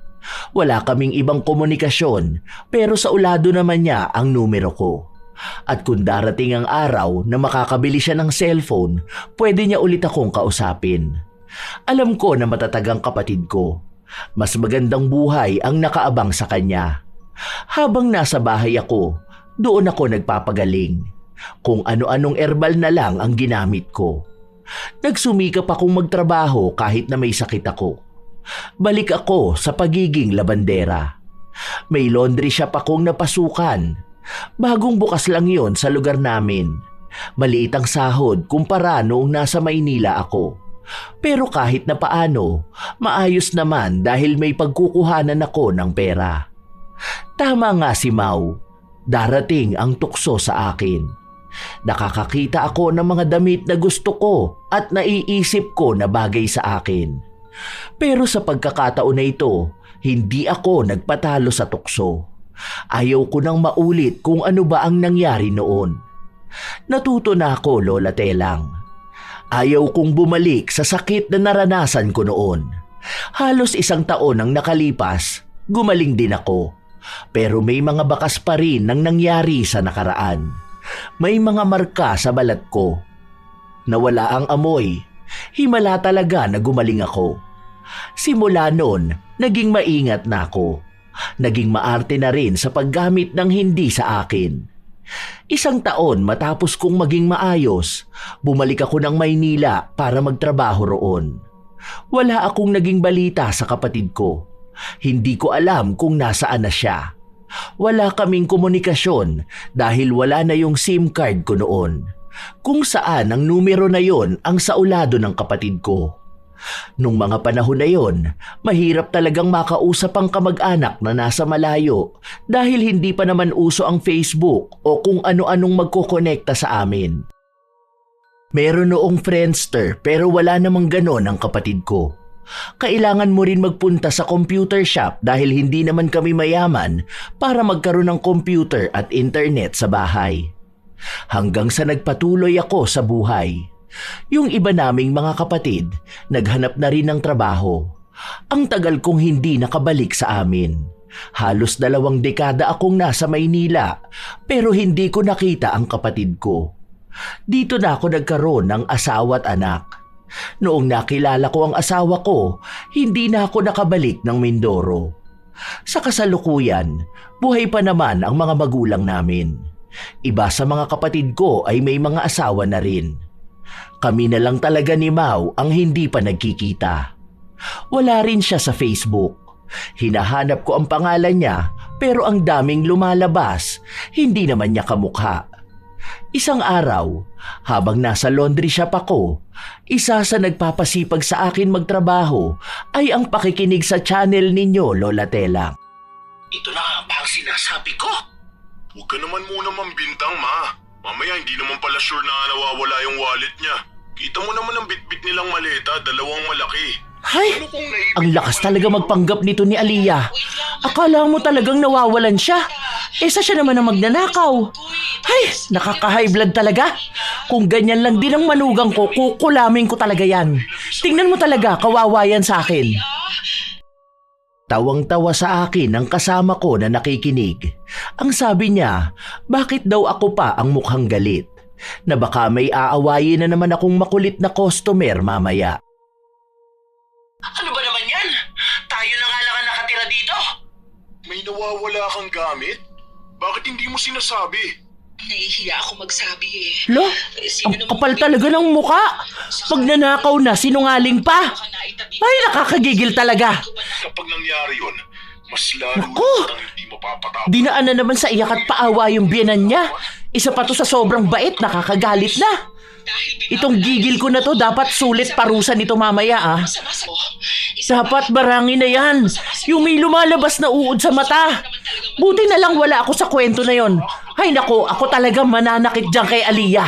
Wala kaming ibang komunikasyon, pero sa ulado naman niya ang numero ko. At kung darating ang araw na makakabili siya ng cellphone, pwede niya ulit akong kausapin. Alam ko na matatag ang kapatid ko. Mas magandang buhay ang nakaabang sa kanya. Habang nasa bahay ako, doon ako nagpapagaling. Kung ano-anong herbal na lang ang ginamit ko. Nagsumikap akong magtrabaho kahit na may sakit ako. Balik ako sa pagiging labandera. May laundry shop akong napasukan. Bagong bukas lang yon sa lugar namin. Maliit ang sahod kumpara noong nasa Maynila ako. Pero kahit na paano, maayos naman dahil may pagkukuhanan ako ng pera. Tama nga si Mau, darating ang tukso sa akin. Nakakakita ako ng mga damit na gusto ko at naiisip ko na bagay sa akin. Pero sa pagkakataon na ito, hindi ako nagpatalo sa tukso. Ayaw ko nang maulit kung ano ba ang nangyari noon. Natuto na ako, Lola Telang. Ayaw kong bumalik sa sakit na naranasan ko noon. Halos 1 taon ang nakalipas, gumaling din ako. Pero may mga bakas pa rin ng nangyari sa nakaraan. May mga marka sa balat ko. Nawala ang amoy. Himala talaga na gumaling ako. Simula noon, naging maingat na ako. Naging maarte na rin sa paggamit ng hindi sa akin. 1 taon matapos kong maging maayos, bumalik ako ng Maynila para magtrabaho roon. Wala akong naging balita sa kapatid ko. Hindi ko alam kung nasaan na siya. Wala kaming komunikasyon dahil wala na yung SIM card ko noon. Kung saan ang numero na yon ang saulado ng kapatid ko. Nung mga panahon na yon, mahirap talagang makausap ang kamag-anak na nasa malayo dahil hindi pa naman uso ang Facebook o kung ano-anong magkokonekta sa amin. Meron noong Friendster pero wala namang ganon ang kapatid ko. Kailangan mo rin magpunta sa computer shop dahil hindi naman kami mayaman para magkaroon ng computer at internet sa bahay. Hanggang sa nagpatuloy ako sa buhay. Yung iba naming mga kapatid, naghanap na rin ng trabaho. Ang tagal kong hindi nakabalik sa amin. Halos 2 dekada akong nasa Maynila pero hindi ko nakita ang kapatid ko. Dito na ako nagkaroon ng asawa at anak. Noong nakilala ko ang asawa ko, hindi na ako nakabalik ng Mindoro. Sa kasalukuyan, buhay pa naman ang mga magulang namin. Iba sa mga kapatid ko ay may mga asawa na rin. Kami na lang talaga ni Mau ang hindi pa nagkikita. Wala rin siya sa Facebook. Hinahanap ko ang pangalan niya pero ang daming lumalabas, hindi naman niya kamukha. Isang araw, habang nasa laundry shop ako, isa sa nagpapasipag sa akin magtrabaho ay ang pakikinig sa channel ninyo, Lola Telang. Ito na nga ba ang sinasabi ko? Huwag ka naman muna mambintang, ma. Mamaya hindi naman pala sure na nawawala yung wallet niya. Kita mo naman ang bitbit nilang maleta, 2 malaki. Hay! Ang lakas talaga magpanggap nito ni Aliyah. Akala mo talagang nawawalan siya. Isa siya naman ang magnanakaw. Hay! Nakaka-high blood talaga. Kung ganyan lang din ang manugang ko, kukulamin ko talaga yan. Tingnan mo talaga, kawawa yan sa akin. Tawang-tawa sa akin ang kasama ko na nakikinig. Ang sabi niya, bakit daw ako pa ang mukhang galit? Na baka may aawayin na naman akong makulit na customer mamaya. Ano ba naman yan? Tayo na nga lang ang nakatira dito. May nawawala kang gamit? Bakit hindi mo sinasabi? Nahihiya ako magsabi eh. Lo, Sino ang namang kapal talaga ng muka. Pag nanakaw na, sinungaling pa. baka naitabi Ay, nakakagigil talaga. Kapag nangyari yun, mas lalo Naku! kitang hindi mapapatawad. Dinaan na naman sa iyak at paawa yung biyanan niya. Isa pa to sa sobrang bait, nakakagalit na. Itong gigil ko na to, dapat sulit parusa nito mamaya ah. Masama-sama. Dapat barangin na yan. Yung may lumalabas na uod sa mata. Buti na lang wala ako sa kwento na yon. Ay nako, ako talaga mananakit dyan kay Aliyah.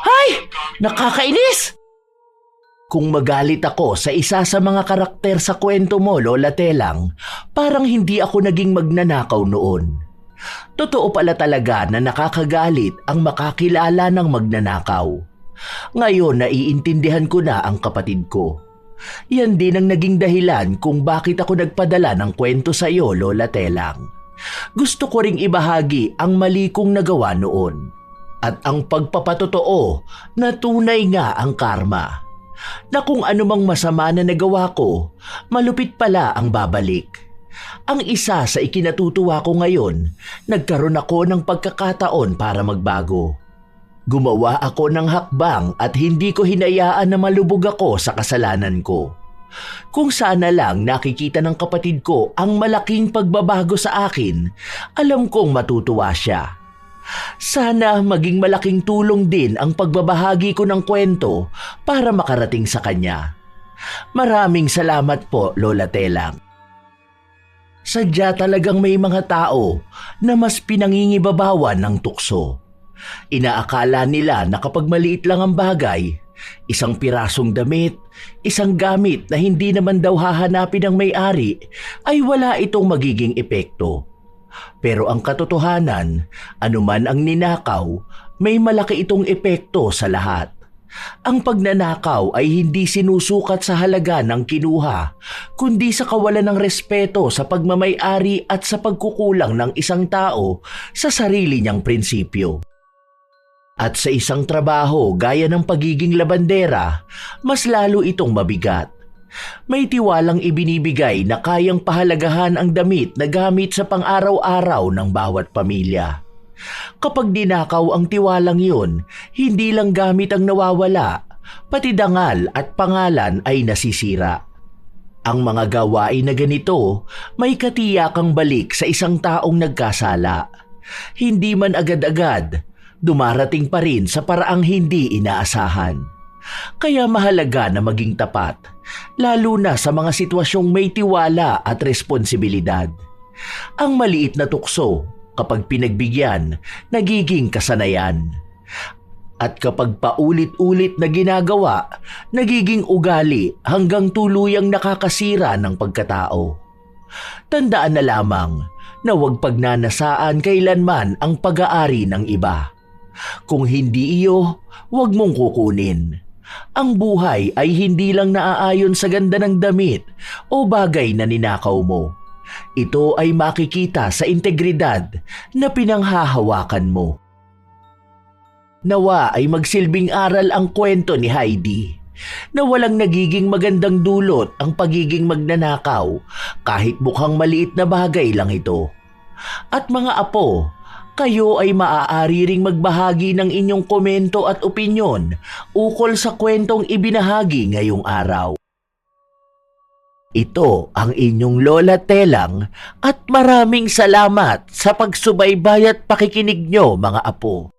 Ay, nakakainis. Kung magalit ako sa isa sa mga karakter sa kwento mo, Lola Telang, parang hindi ako naging magnanakaw noon. Totoo pala talaga na nakakagalit ang makakilala ng magnanakaw. Ngayon naiintindihan ko na ang kapatid ko. Yan din ang naging dahilan kung bakit ako nagpadala ng kwento sa iyo, Lola Telang. Gusto ko ring ibahagi ang mali kong nagawa noon. At ang pagpapatotoo na tunay nga ang karma. Na kung anumang masama na nagawa ko, malupit pala ang babalik. Ang isa sa ikinatutuwa ko ngayon, nagkaroon ako ng pagkakataon para magbago. Gumawa ako ng hakbang at hindi ko hinayaan na malubog ako sa kasalanan ko. Kung sana lang nakikita ng kapatid ko ang malaking pagbabago sa akin, alam kong matutuwa siya. Sana maging malaking tulong din ang pagbabahagi ko ng kwento para makarating sa kanya. Maraming salamat po, Lola Telang. Sadya talagang may mga tao na mas pinangingibabawan ng tukso. Inaakala nila na kapag maliit lang ang bagay, isang pirasong damit, isang gamit na hindi naman daw hahanapin ng may-ari, ay wala itong magiging epekto. Pero ang katotohanan, anuman ang ninakaw, may malaki itong epekto sa lahat. Ang pagnanakaw ay hindi sinusukat sa halaga ng kinuha, kundi sa kawalan ng respeto sa pagmamay-ari at sa pagkukulang ng isang tao sa sarili niyang prinsipyo. At sa isang trabaho gaya ng pagiging labandera, mas lalo itong mabigat. May tiwalang ibinibigay na kayang pahalagahan ang damit na gamit sa pang-araw-araw ng bawat pamilya. Kapag dinakaw ang tiwalang yun, hindi lang gamit ang nawawala, pati dangal at pangalan ay nasisira. Ang mga gawain na ganito may katiyakang balik sa isang taong nagkasala. Hindi man agad-agad, dumarating pa rin sa paraang hindi inaasahan. Kaya mahalaga na maging tapat, lalo na sa mga sitwasyong may tiwala at responsibilidad. Ang maliit na tukso, kapag pinagbigyan, nagiging kasanayan. At kapag paulit-ulit na ginagawa, nagiging ugali hanggang tuluyang nakakasira ng pagkatao. Tandaan na lamang na huwag pagnanasaan kailanman ang pag-aari ng iba. Kung hindi iyo, huwag mong kukunin. Ang buhay ay hindi lang naaayon sa ganda ng damit o bagay na ninakaw mo. Ito ay makikita sa integridad na pinanghahawakan mo. Nawa ay magsilbing aral ang kwento ni Heidi na walang nagiging magandang dulot ang pagiging magnanakaw kahit mukhang maliit na bagay lang ito. At mga apo, kayo ay maaari ring magbahagi ng inyong komento at opinyon ukol sa kwentong ibinahagi ngayong araw. Ito ang inyong Lola Telang at maraming salamat sa pagsubaybay at pakikinig nyo mga apo.